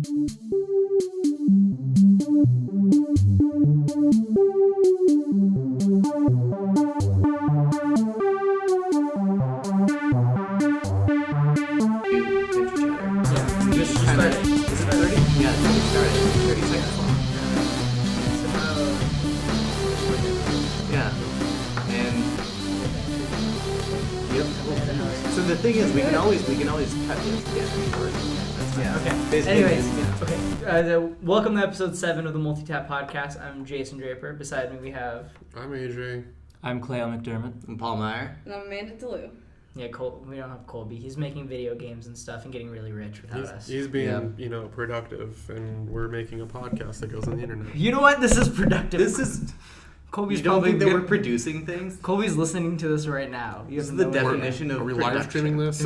The thing is, we can always cut this. Yeah. Okay. Anyways, okay. Welcome to episode 7 of the Multitap podcast. I'm Jason Draper. Beside me, we have. I'm AJ. I'm Cleo McDermott. I'm Paul Meyer. And I'm Amanda DeLue. Yeah, we don't have Colby. He's making video games and stuff and getting really rich without us. He's being, productive, and we're making a podcast that goes on the internet. You know what? This is productive. This is. Colby's you don't think that we're producing things? Colby's listening to this right now. This is the definition of. Are we live streaming this?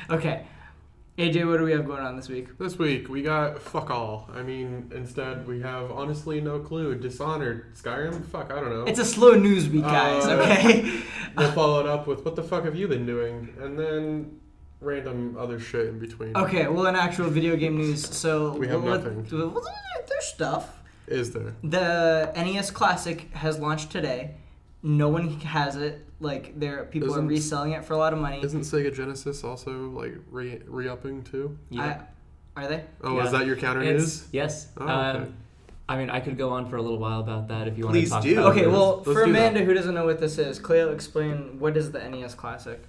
Okay. AJ, what do we have going on this week? This week, we got fuck all. I mean, instead, we have honestly no clue. Dishonored. Skyrim? Fuck, I don't know. It's a slow news week, guys, okay? We'll follow it up with what the fuck have you been doing? And then random other shit in between. Okay, well, in actual video game news, so... We have nothing. There's stuff. Is there? The NES Classic has launched today. No one has it. Like, people are reselling it for a lot of money. Isn't Sega Genesis also, like, re-upping, too? Yeah. Are they? Oh, yeah. Is that your counter news? Yes. Oh, okay. I mean, I could go on for a little while about that if you want Please to talk do. about Okay, it. well, Let's for do Amanda, that. who doesn't know what this is, Cleo, explain, what is the NES Classic?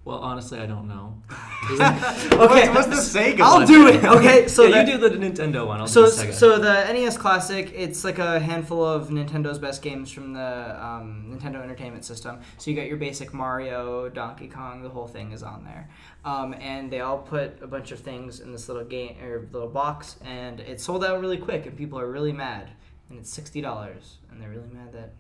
Well, honestly, I don't know. Okay. What's the Sega I'll one? do it, okay? So you do the Nintendo one, I'll do the Sega. So the NES Classic, it's like a handful of Nintendo's best games from the Nintendo Entertainment System. So you got your basic Mario, Donkey Kong, the whole thing is on there. And they all put a bunch of things in this little game or little box, and it sold out really quick, and people are really mad. And it's $60, and they're really mad that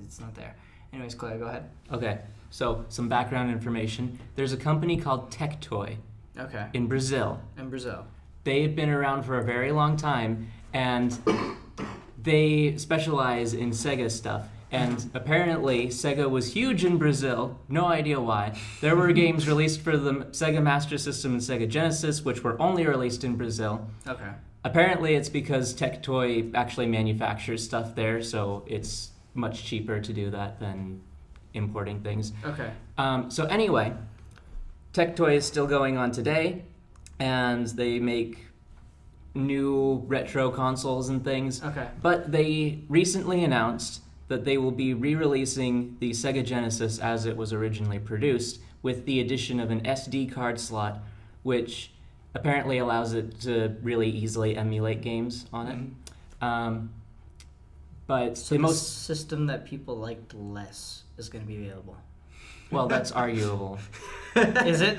it's not there. Anyways, Claire, go ahead. Okay, so some background information. There's a company called Tectoy Okay. in Brazil. In Brazil. They've been around for a very long time, and they specialize in Sega stuff. And apparently, Sega was huge in Brazil. No idea why. There were games released for the Sega Master System and Sega Genesis, which were only released in Brazil. Okay. Apparently, it's because Tectoy actually manufactures stuff there, so it's much cheaper to do that than importing things. Okay. So anyway, Tectoy is still going on today, and they make new retro consoles and things. Okay. But they recently announced that they will be re-releasing the Sega Genesis as it was originally produced, with the addition of an SD card slot, which apparently allows it to really easily emulate games on it. But So the the most system that people liked less is going to be available. well, that's arguable. Is it?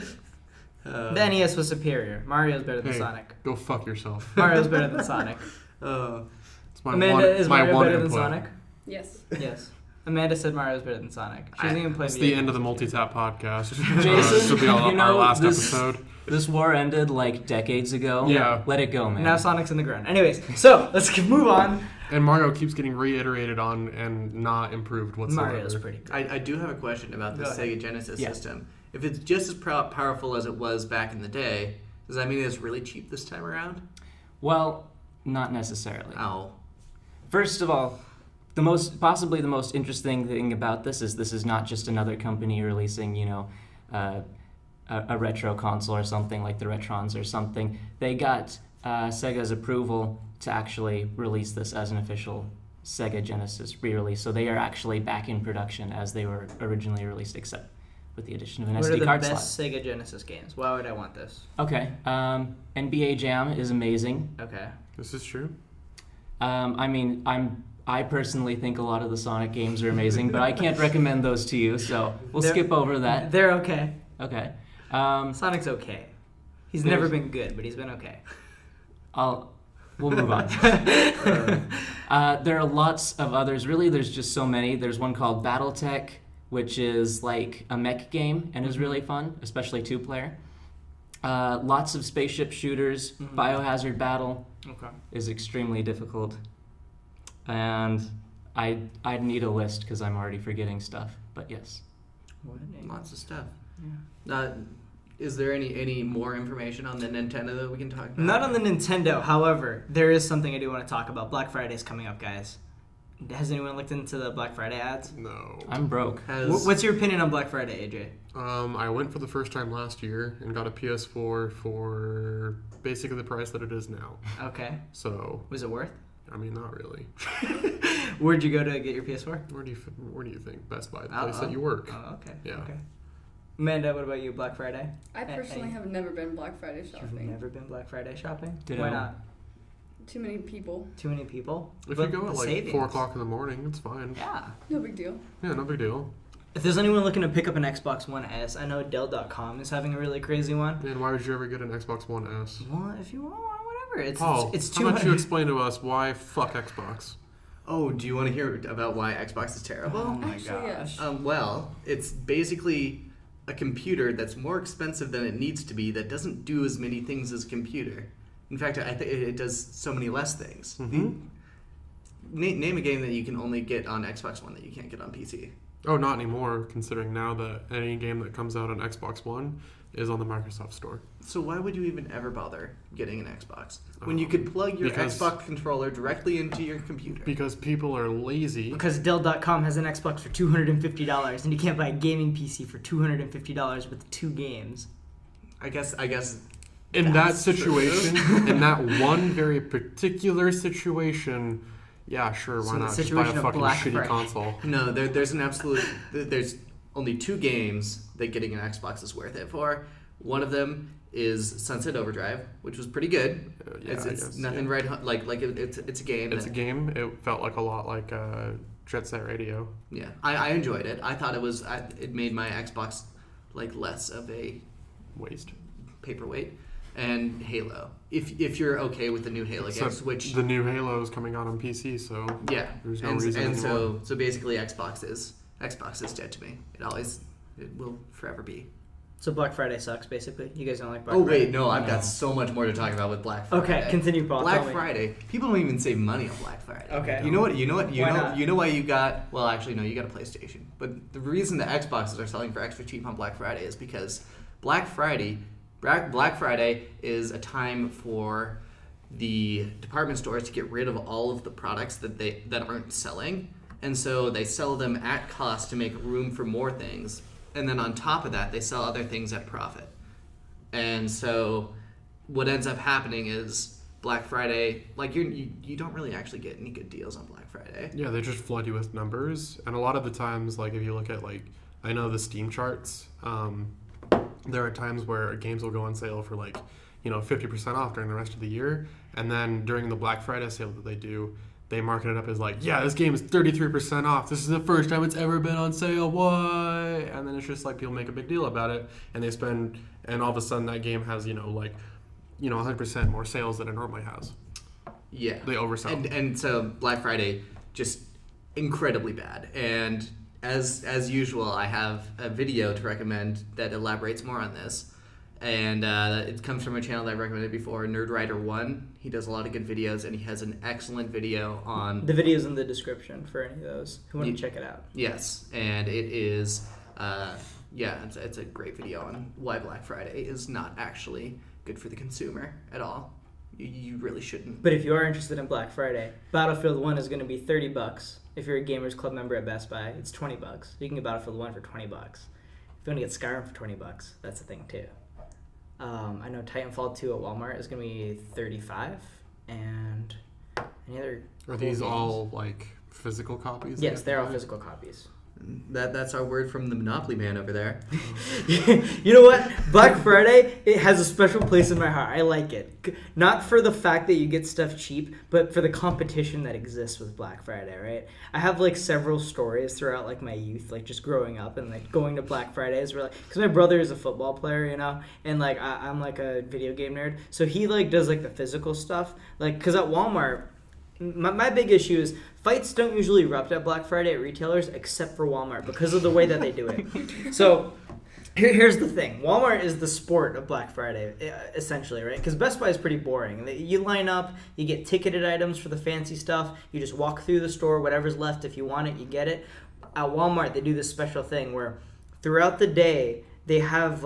The NES was superior. Mario's better than Hey, Sonic. go fuck yourself. Mario's better than Sonic. It's my Amanda, one, is my Mario one better than input. Sonic? Yes. Yes. Amanda said Mario's better than Sonic. She doesn't even play It's video the end of the games. Multitap podcast. Jason, this will be our last this, episode. This war ended like decades ago. Yeah. Let it go, man. Now Sonic's in the ground. Anyways, so let's move on. And Mario keeps getting reiterated on and not improved whatsoever. Mario's pretty good. I do have a question about the Go ahead. Sega Genesis Yeah. system. If it's just as powerful as it was back in the day, does that mean it's really cheap this time around? Well, not necessarily. Oh. First of all, possibly the most interesting thing about this is not just another company releasing, a retro console or something like the Retrons or something. They got Sega's approval to actually release this as an official Sega Genesis re-release. So they are actually back in production as they were originally released, except with the addition of an What are SD the card best slot. Sega Genesis games? Why would I want this? Okay, NBA Jam is amazing. Okay. This is true. I personally think a lot of the Sonic games are amazing, but I can't recommend those to you, so we'll skip over that. They're okay. Okay. Sonic's okay. He's never been good, but he's been okay. We'll move on. There are lots of others. Really, there's just so many. There's one called BattleTech, which is like a mech game and is really fun, especially two-player. Lots of spaceship shooters. Biohazard Battle is extremely difficult. And I'd need a list because I'm already forgetting stuff. But yes. Lots of stuff. Yeah. Is there any more information on the Nintendo that we can talk about? Not on the Nintendo. However, there is something I do want to talk about. Black Friday is coming up, guys. Has anyone looked into the Black Friday ads? No. I'm broke. What's your opinion on Black Friday, AJ? I went for the first time last year and got a PS4 for basically the price that it is now. Okay. So. Was it worth? I mean, not really. Where'd you go to get your PS4? Where do you think? Best Buy, the place that you work. Oh, okay. Yeah. Okay. Amanda, what about you? Black Friday? I personally have never been Black Friday shopping. You've never been Black Friday shopping? Ditto. Why not? Too many people. Too many people? If But you go the at like savings. 4 o'clock in the morning, it's fine. Yeah. No big deal. Yeah, no big deal. If there's anyone looking to pick up an Xbox One S, I know Dell.com is having a really crazy one. Man, why would you ever get an Xbox One S? Well, if you want, whatever. Paul, It's how about you 200. explain to us why fuck Xbox? Oh, do you want to hear about why Xbox is terrible? Oh my Actually, gosh. yes. Well, it's basically a computer that's more expensive than it needs to be that doesn't do as many things as a computer. In fact, I think it does so many less things. Mm-hmm. Name a game that you can only get on Xbox One that you can't get on PC. Oh, not anymore, considering now that any game that comes out on Xbox One is on the Microsoft Store. So why would you even ever bother getting an Xbox when you could plug your because- Xbox controller directly into your computer? Because people are lazy. Because Dell.com has an Xbox for $250, and you can't buy a gaming PC for $250 with 2 games. I guess In that that's true. situation, in that one very particular situation, yeah, sure, So why the not just buy situation a of fucking Black shitty Friday. console? No, there's only 2 games that getting an Xbox is worth it for. One of them is Sunset Overdrive, which was pretty good. Yeah, it's I guess, nothing yeah. right like it's a game. It's a game. It felt like a lot like Jet Set Radio. Yeah, I enjoyed it. I thought it made my Xbox like less of a Waste. paperweight. And Halo. If you're okay with the new Halo Except games, which the new Halo is coming out on PC, so yeah, there's no and, reason and anymore. so basically Xbox is dead to me. It will forever be. So Black Friday sucks, basically. You guys don't like Black Oh Friday? wait, no, I've got so much more to talk about with Black Friday. Okay, continue, Paul. Black Tell me. Friday. People don't even save money on Black Friday. Okay. You know what? Why not? You know why you got? Well, actually, no. You got a PlayStation. But the reason that Xboxes are selling for extra cheap on Black Friday is because Black Friday is a time for the department stores to get rid of all of the products that aren't selling, and so they sell them at cost to make room for more things. And then on top of that, they sell other things at profit. And so what ends up happening is Black Friday, like you don't really actually get any good deals on Black Friday. Yeah, they just flood you with numbers, and a lot of the times, like if you look at I know the Steam charts, there are times where games will go on sale for 50% off during the rest of the year, and then during the Black Friday sale that they do, they market it up as yeah, this game is 33% off. This is the first time it's ever been on sale. What? And then it's just people make a big deal about it, and they spend, and all of a sudden that game has 100% more sales than it normally has. Yeah. They oversell. And so Black Friday just incredibly bad. And as usual, I have a video to recommend that elaborates more on this. And it comes from a channel that I've recommended before, NerdWriter1. He does a lot of good videos, and he has an excellent video on... The video's in the description for any of those who want to check it out. Yes, and it is... it's a great video on why Black Friday is not actually good for the consumer at all. You really shouldn't. But if you are interested in Black Friday, Battlefield 1 is going to be $30. If you're a Gamers Club member at Best Buy, it's $20. You can get Battlefield 1 for $20. If you want to get Skyrim for $20, that's a thing too. I know Titanfall 2 at Walmart is going to be $35, and any other... Are these all physical copies? Yes, they're all physical copies. That's our word from the Monopoly man over there. You know what? Black Friday, it has a special place in my heart. I like it. Not for the fact that you get stuff cheap, but for the competition that exists with Black Friday, right? I have several stories throughout my youth, just growing up and going to Black Fridays where because my brother is a football player, and I'm a video game nerd. So he does the physical stuff. Cuz at Walmart, my big issue is fights don't usually erupt at Black Friday at retailers except for Walmart because of the way that they do it. So here's the thing. Walmart is the sport of Black Friday, essentially, right? Because Best Buy is pretty boring. You line up, you get ticketed items for the fancy stuff, you just walk through the store, whatever's left, if you want it, you get it. At Walmart, they do this special thing where throughout the day, they have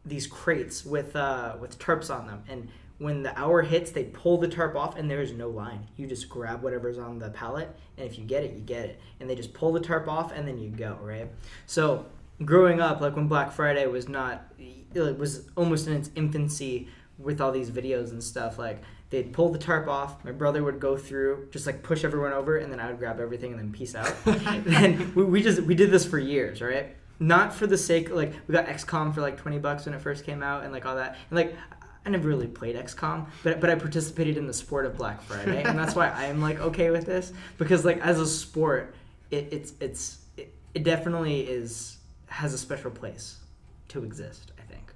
these crates with tarps on them, and when the hour hits, they pull the tarp off, and there's no line. You just grab whatever's on the pallet, and if you get it, you get it. And they just pull the tarp off, and then you go, right? So growing up, like when Black Friday was it was almost in its infancy with all these videos and stuff, like they'd pull the tarp off, my brother would go through, just like push everyone over, and then I would grab everything and then peace out. And we did this for years, right? Not for the sake, like, we got XCOM for like $20 when it first came out and like all that. And like, I never really played XCOM, but I participated in the sport of Black Friday, and that's why I'm like okay with this, because like as a sport, it definitely has a special place to exist, I think.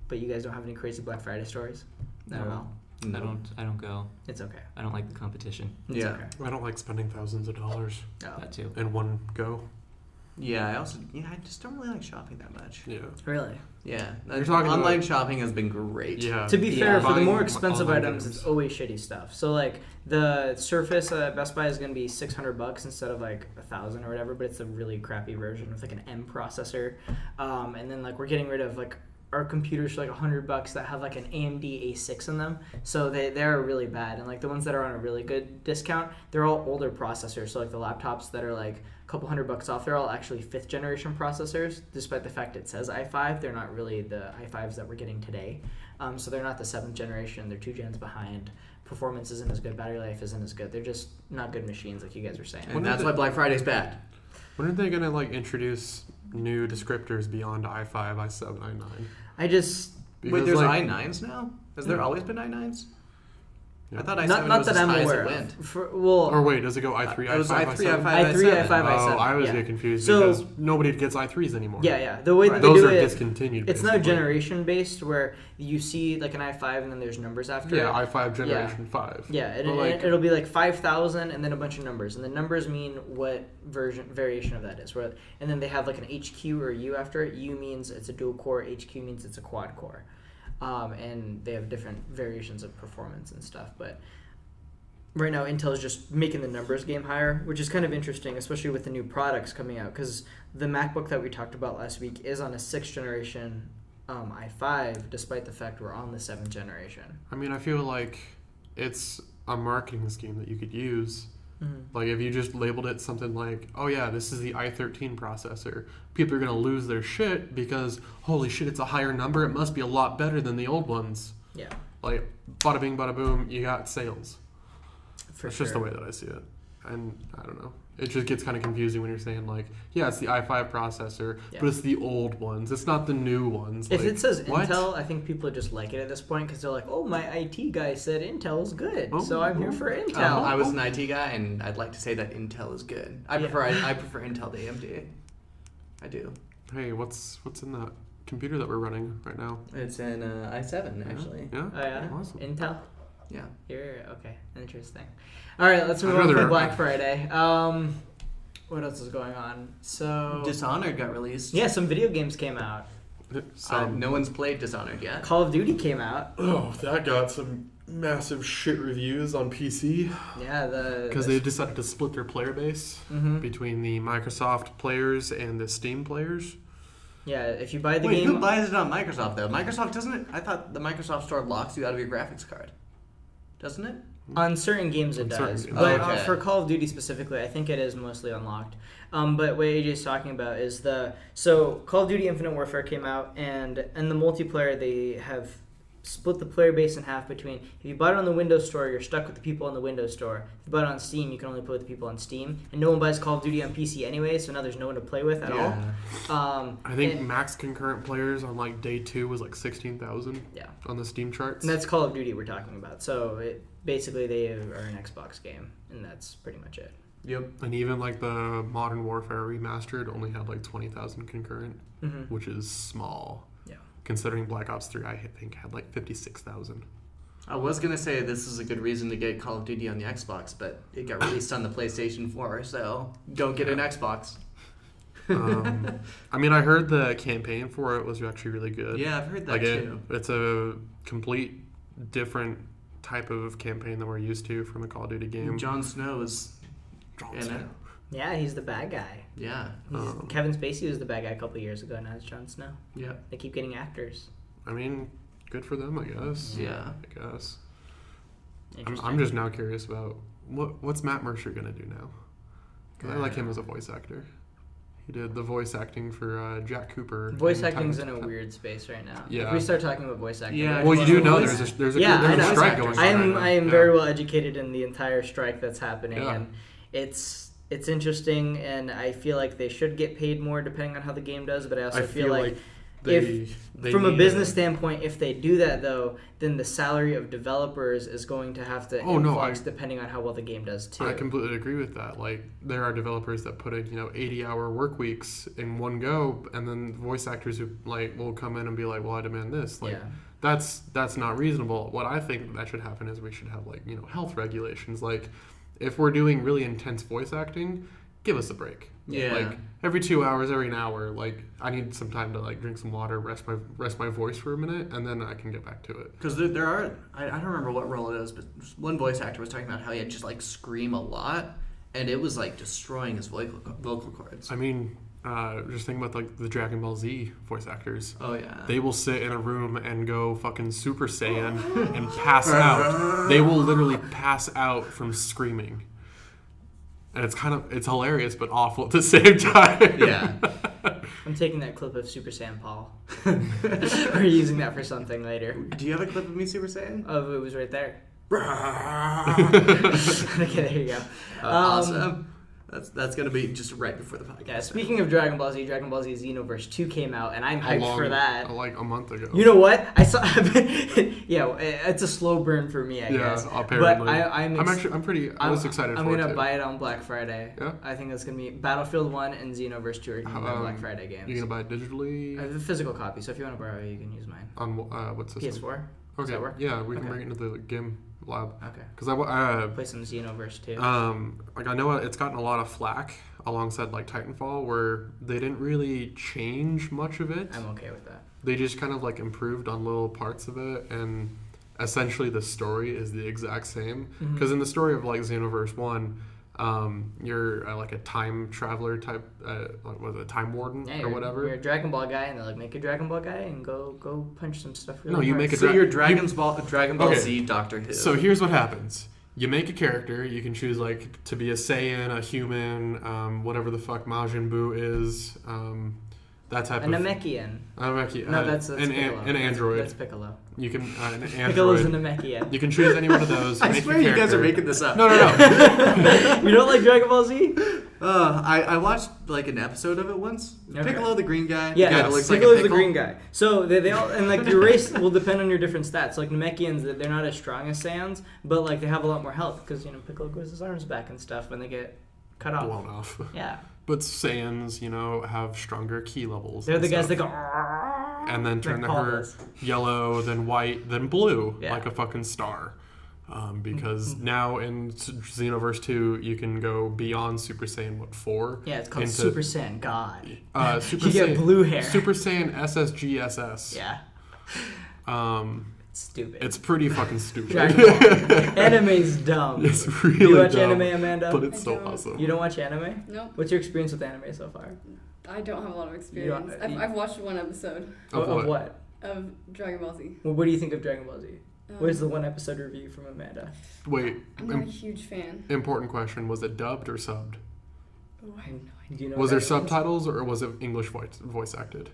But you guys don't have any crazy Black Friday stories? No. At all? No. I don't go. It's okay. I don't like the competition. It's Yeah. okay. I don't like spending thousands of dollars Oh, That too. in one go. Yeah, I just don't really like shopping that much. Yeah. really? Yeah, You're talking online about- shopping has been great. Yeah. To be Yeah. fair, for the Buying more expensive online items, games. it's always shitty stuff. So like the Surface at Best Buy is going to be $600 instead of like $1,000 or whatever, but it's a really crappy version with like an M processor. And then like we're getting rid of like our computers for like $100 that have like an AMD A6 in them. So they're really bad. And like the ones that are on a really good discount, they're all older processors. So like the laptops that are like a couple $100 off, they're all actually 5th generation processors, despite the fact it says i5. They're not really the i5s that we're getting today. So they're not the 7th generation. They're 2 gens behind. Performance isn't as good. Battery life isn't as good. They're just not good machines, like you guys were saying. And that's why Black Friday's bad. When are they gonna like introduce new descriptors beyond i5, i7, i9? I just Wait, there's like, i9s now? Has there always been i9s? Yeah. I thought i7 not was that as I'm high as aware it of. went. Or wait, does it go i3, It was i5, i3, i7? i5, i3, i5, i7. i7. Oh, I was yeah. getting confused So- because nobody gets i3s anymore. Yeah. The way that they Those do are it, discontinued. it's not basically. generation based, where you see like an i5 and then there's numbers after Yeah, it. i5 generation 5. Yeah, But, like- it'll be like 5,000 and then a bunch of numbers, and the numbers mean what variation of that is. And then they have like an HQ or U after it. U means it's a dual core. HQ means it's a quad core, and they have different variations of performance and stuff. But right now, Intel is just making the numbers game higher, which is kind of interesting, especially with the new products coming out. Because the MacBook that we talked about last week is on a 6th generation i5, despite the fact we're on the 7th generation. I mean, I feel like it's a marketing scheme that you could use. Like if you just labeled it something like, oh yeah, this is the i13 processor, people are going to lose their shit because, holy shit, it's a higher number. It must be a lot better than the old ones. Yeah, Like, bada bing, bada boom, you got sales. for That's sure. just the way that I see it. And I don't know. It just gets kind of confusing when you're saying like, yeah, it's the i5 processor, Yeah. but it's the old ones. It's not the new ones. If Like, it says what? Intel, I think people just like it at this point because they're like, "Oh, my IT guy said Intel's good, Oh, so I'm here oh. for Intel." I was an IT guy, and I'd like to say that Intel is good. I Yeah. prefer Intel to AMD. I do. Hey, what's in that computer that we're running right now? It's an i7 actually. Yeah? Oh yeah, Awesome. Intel. Yeah. You're okay. Interesting. All right, let's move I'd on rather- from Black Friday. What else is going on? So Dishonored got released. yeah, some video games came out. No one's played Dishonored yet. Call of Duty came out. Oh, that got some massive shit reviews on PC Yeah, because they decided to split their player base Mhm. between the Microsoft players and the Steam players. Yeah, if you buy the Wait, game, who buys it on Microsoft though? Microsoft doesn't it? I thought the Microsoft Store locks you out of your graphics card. Doesn't it? on certain games it On certain does, games. but Okay. for Call of Duty specifically, I think it is mostly unlocked. But what AJ's talking about is so Call of Duty Infinite Warfare came out, and in the multiplayer they have split the player base in half between if you bought it on the Windows Store, you're stuck with the people on the Windows Store. If you bought it on Steam, you can only play with the people on Steam, and no one buys Call of Duty on PC anyway, so now there's no one to play with at all. I think and- max concurrent players on like day 2 was like 16,000 Yeah. on the Steam charts. And that's Call of Duty we're talking about. So basically they are an Xbox game, and that's pretty much it. Yep. And even like the Modern Warfare Remastered only had like 20,000 concurrent, Mm-hmm. which is small. Yeah. Considering Black Ops 3, I think had like 56,000. I was gonna say this is a good reason to get Call of Duty on the Xbox, but it got released on the PlayStation 4, so don't get an Xbox. I mean, I heard the campaign for it was actually really good. Yeah, I've heard that Like too. it's a complete different type of campaign than we're used to from a Call of Duty game. Jon Snow is Jon in Snow. it. Yeah, he's the bad guy. Yeah. Kevin Spacey was the bad guy a couple years ago. Now it's Jon Snow. Yeah. They keep getting actors. I mean, good for them, I guess. Yeah. I guess. Interesting. I'm just now curious about what's Matt Mercer gonna do now? Because I like him as a voice actor. He did the voice acting for Jack Cooper. Voice acting's in a weird space right now. Yeah. If we start talking about voice acting, Yeah. Well, you do know voice- there's a I know. strike going on. I am right now. I am Yeah. very well educated in the entire strike that's happening, Yeah. and it's interesting, and I feel like they should get paid more depending on how the game does. But I also feel like they from a need business standpoint, if they do that though, then the salary of developers is going to have to influx depending on how well the game does too. I completely agree with that. Like, there are developers that put in 80-hour work weeks in one go, and then voice actors who will come in and be like, well, I demand this. That's not reasonable. What I think that should happen is we should have health regulations. Like, if we're doing really intense voice acting, give us a break. Yeah. Like, every 2 hours, every an hour, I need some time to drink some water, rest my voice for a minute, and then I can get back to it. Because there are, I don't remember what role it is, but one voice actor was talking about how he had just scream a lot, and it was destroying his vocal cords. I mean, just think about the Dragon Ball Z voice actors. Oh yeah. They will sit in a room and go fucking Super Saiyan and pass out. They will literally pass out from screaming. And it's hilarious but awful at the same time. Yeah. I'm taking that clip of Super Saiyan Paul. We're using that for something later. Do you have a clip of me Super Saiyan? Oh, it was right there. Okay, there you go. Awesome. That's gonna be just right before the podcast. Yeah, speaking of Dragon Ball Z Xenoverse 2 came out, and I'm hyped for that. Like a month ago. You know what? I saw. Yeah, it's a slow burn for me, I guess. Yeah, apparently. But I was excited for it. I'm gonna buy it on Black Friday. Yeah? I think that's gonna be Battlefield 1 and Xenoverse 2 are gonna be my Black Friday games. You gonna buy it digitally? I have a physical copy, so if you want to borrow it, you can use mine. On what system? PS4. Does Okay. that work? Yeah, we can Okay. bring it into the GIM lab. Okay. Because I Play some Xenoverse 2. I know it's gotten a lot of flack alongside Titanfall, where they didn't really change much of it. I'm okay with that. They just kind of improved on little parts of it, and essentially the story is the exact same. Because in the story of Xenoverse 1, you're a time traveler type, was it a time warden or whatever? You're a Dragon Ball guy, and they're like, make a Dragon Ball guy and go punch some stuff. Really No, you hard. make a So you're Dragon Ball Okay. Z Doctor Who. So here's what happens. You make a character. You can choose to be a Saiyan, a human, whatever the fuck Majin Buu is, that type a of... Namekian. Namekian. No, that's an Piccolo. Android. That's Piccolo. You can an android. Piccolo's a Namekian. You can choose any one of those. I make swear your you guys are character. making this up. No. You don't like Dragon Ball Z? I watched an episode of it once. Okay. Piccolo, the green guy. Yeah, the guy that looks like a Piccolo's the pickle. green guy. So they all, and your race will depend on your different stats. Namekians, they're not as strong as Saiyans, but they have a lot more health because Piccolo grows his arms back and stuff when they get cut off. Blown off. Yeah. But Saiyans, have stronger key levels. They're and the guys that stuff. go. And then turn like their Paul hair does. yellow, then white, then blue, Yeah. like a fucking star. Because now in Xenoverse 2, you can go beyond Super Saiyan, 4? Yeah, it's called into, Super Saiyan God. Super You get Saiyan, blue hair. Super Saiyan SSGSS. Yeah. Stupid. It's pretty fucking stupid. Dragon Ball. Anime's dumb. It's really Do you watch dumb, anime, Amanda? but it's I so don't. awesome. You don't watch anime? Nope. What's your experience with anime so far? I don't have a lot of experience. You- I've watched one episode Of what? of Dragon Ball Z. Well, what do you think of Dragon Ball Z? What is the Um, one episode review from Amanda? Wait, I'm not a huge fan. important question. Was it dubbed or subbed? Oh, I have no idea. Do you know Was what there that is? subtitles or was it English voice acted?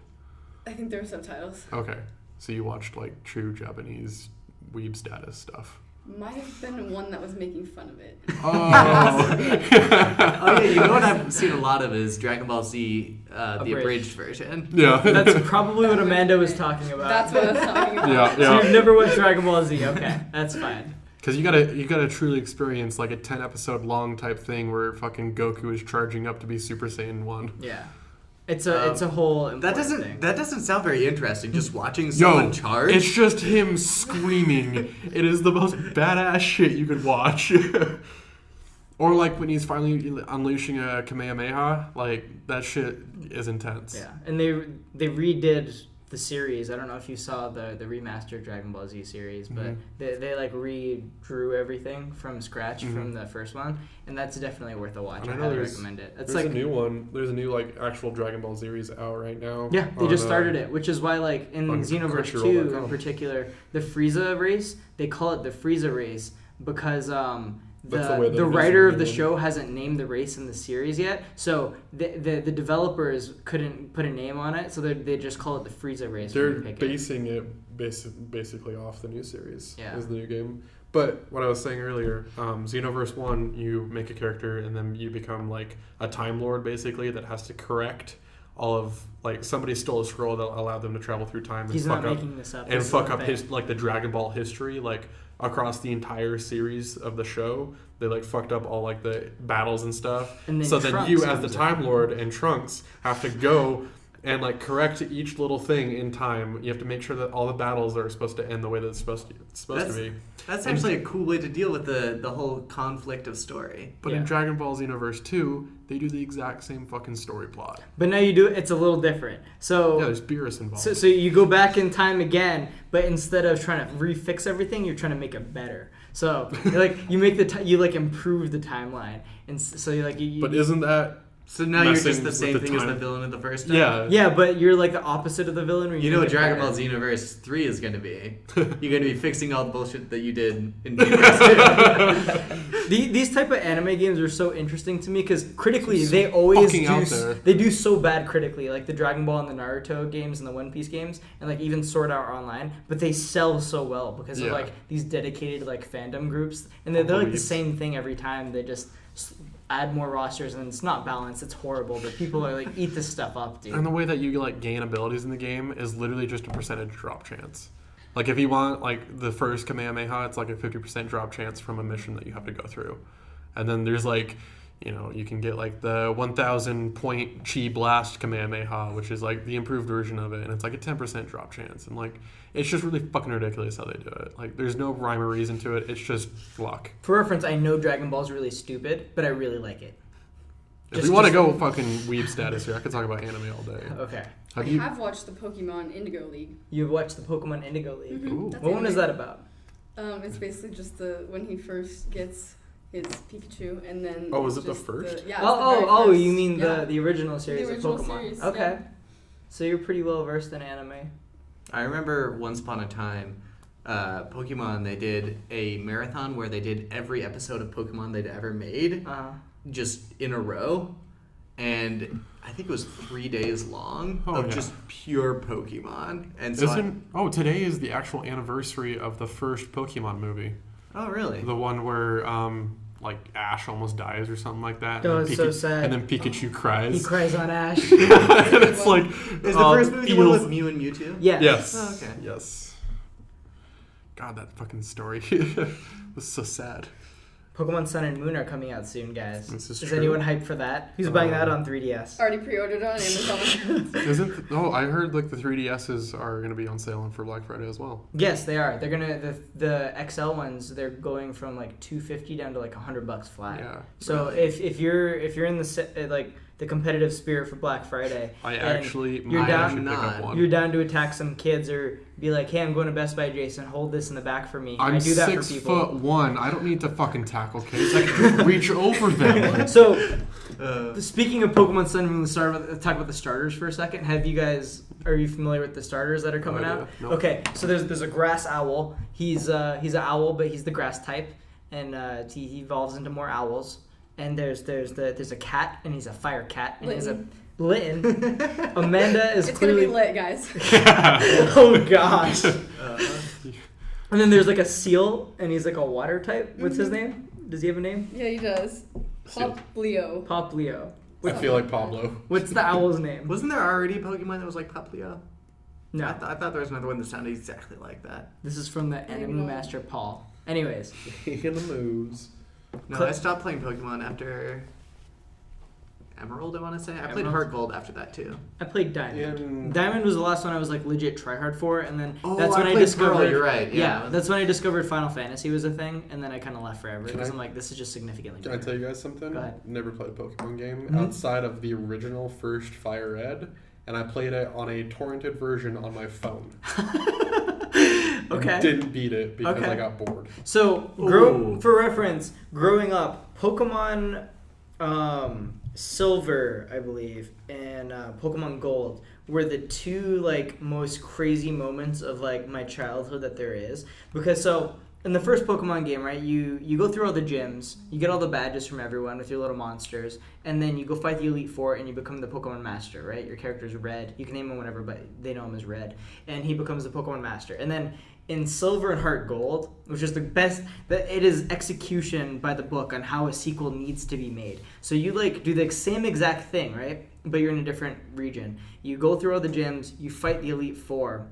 I think there were subtitles. Okay. So you watched true Japanese weeb status stuff. Might have been one that was making fun of it. Oh. Oh yeah, you know what I've seen a lot of is Dragon Ball Z, the abridged version. Yeah. That's probably what Amanda was talking about. That's what I was talking about. Yeah, So yeah. you've never watched Dragon Ball Z? Okay, that's fine. Because you gotta truly experience a 10 episode long type thing where fucking Goku is charging up to be Super Saiyan 1. Yeah, it's a whole That important thing. doesn't sound very interesting. Just watching someone charge. It's just him screaming. It is the most badass shit you could watch. Or when he's finally unleashing a Kamehameha, that shit is intense. Yeah, and they redid the series. I don't know if you saw the remastered Dragon Ball Z series, but Mhm. they like redrew everything from scratch from the first one, and that's definitely worth a watch. And I I know highly there's- recommend it. It's There's like a new one. There's a new like actual Dragon Ball series out right now. yeah, they just on, started it, which is why like in on Xenoverse 2 Crunchyroll.com. in particular, the Frieza race, they call it the Frieza race because That's the way the they're writer of the using it. show hasn't named the race in the series yet, so the developers couldn't put a name on it, so they just call it the Frieza race. They're when you pick it. basing it basically off the new series. Yeah. Is the new game. But what I was saying earlier, Xenoverse 1, you make a character and then you become like a Time Lord basically that has to correct all of like somebody stole a scroll that allowed them to travel through time and He's fuck not up making this up. and This is fuck a up thing. his like the Dragon Ball history like across the entire series of the show. They like fucked up all like the battles and stuff. And then So then Trunks you as the comes Time in. Lord and Trunks have to go and like correct each little thing in time. You have to make sure that all the battles are supposed to end the way that it's supposed to be. That's And- actually a cool way to deal with the whole conflict of story. But Yeah. in Dragon Ball Xenoverse 2, they do the exact same fucking story plot. But now you do it, it's a little different. So Yeah, there's Beerus involved. So you go back in time again, but instead of trying to refix everything, you're trying to make it better. So like you make you like improve the timeline, and so you like you. But isn't that So now you're Messing just the with same the thing as the time. villain of the first time? yeah? yeah, but you're like the opposite of the villain. Where You know make what it Dragon better. Ball Xenoverse 3 is going to be? You're going to be fixing all the bullshit that you did in Xenoverse 2. These type of anime games are so interesting to me because critically they always fucking out there. they do so bad critically, like the Dragon Ball and the Naruto games and the One Piece games, and like even Sword Art Online. But they sell so well because of Yeah. like these dedicated like fandom groups, and they're like the Beliefs. same thing every time. They just add more rosters, and it's not balanced. It's horrible, but people are like eat this stuff up, dude. And the way that you like gain abilities in the game is literally just a percentage drop chance. Like if you want like the first Kamehameha, it's like a 50% drop chance from a mission that you have to go through. And then there's like, you know, you can get like the 1,000 point Chi Blast Kamehameha, which is like the improved version of it, and it's like a 10% drop chance. And like it's just really fucking ridiculous how they do it. Like there's no rhyme or reason to it. It's just luck. For reference, I know Dragon Ball is really stupid, but I really like it. If Just- we want to just- go fucking weeb status here, I could talk about anime all day. Okay, I Have you? have watched the Pokemon Indigo League. you've watched the Pokemon Indigo League. Mhm, Ooh. that's What one is anime. that about? It's basically just when he first gets his Pikachu, and then. Oh, is it the just first? yeah. it's the very Oh, first. you mean Yeah. the original series original of Pokemon? series, Okay, yeah. so you're pretty well versed in anime. I remember once upon a time, Pokemon, they did a marathon where they did every episode of Pokemon they'd ever made just in a row. And I think it was 3 days long Oh, of yeah. just pure Pokemon. And so Today is the actual anniversary of the first Pokemon movie. oh, really? The one where like Ash almost dies or something like that. Oh, and it's so sad. And then Pikachu cries. He cries on Ash. And it's like Is the first movie the one with Mew and Mewtwo? Yeah. Yes. Oh, okay. Yes. God, that fucking story was so sad. Pokemon Sun and Moon are coming out soon, guys. This is Is true. anyone hyped for that? Who's buying that on 3DS? Already pre-ordered on Amazon. Isn't? Oh, I heard like the 3DSs are going to be on sale for Black Friday as well. Yes, they are. They're gonna the XL ones. They're going from like $250 down to like $100 flat. Yeah. So if you're in the like the competitive spirit for Black Friday, I and actually you're might down- actually pick up not. one. you're down to attack some kids or be like, hey, I'm going to Best Buy, Jason. Hold this in the back for me. I'm I do that for 6'1". people. I don't need to fucking tackle kids. I can just reach over them. So Uh, speaking of Pokemon Sun and Moon, let's talk about the starters for a second. Are you familiar with the starters that are coming idea. out? Nope. Okay, so there's a grass owl. He's an owl, but he's the grass type, and he evolves into more owls. And there's a cat, and he's a fire cat, and he's a Litten. Amanda is It's clearly. gonna be lit, guys. Oh gosh. And then there's like a seal, and he's like a water type. What's his name? Does he have a name? Yeah, he does. Seal. Poplio. Poplio. I feel like Pablo. What's the owl's name? wasn't there already a Pokemon that was like Poplio? No, I thought there was another one that sounded exactly like that. this is from the don't Enemy know. Master Paul. Anyways, In the moves. No, Cl- I stopped playing Pokemon after Emerald, I want to say. I played Emerald? Heart Gold after that, too. I played Diamond. In... Diamond was the last one I was like legit tryhard for, and then Oh, that's when I played discovered. Pearl, you're right. Yeah, Yeah, that's when I discovered Final Fantasy was a thing, and then I kind of left forever Can because I- I'm like, this is just significantly Can I better. tell you guys something? Go ahead. Never played a Pokemon game Mhm. outside of the original first Fire Red and I played it on a torrented version on my phone. Okay. And didn't beat it because Okay. I got bored. So, for reference, growing up, Pokemon Silver, I believe, and Pokemon Gold were the two like most crazy moments of like my childhood that there is. Because so in the first Pokemon game, right, you go through all the gyms, you get all the badges from everyone with your little monsters, and then you go fight the Elite Four and you become the Pokemon Master, right? Your character's Red. You can name him whatever, but they know him as Red. And he becomes the Pokemon Master. And then in Silver and Heart Gold, which is the best, it is execution by the book on how a sequel needs to be made. So you like do the same exact thing, right? But you're in a different region. You go through all the gyms, you fight the Elite Four,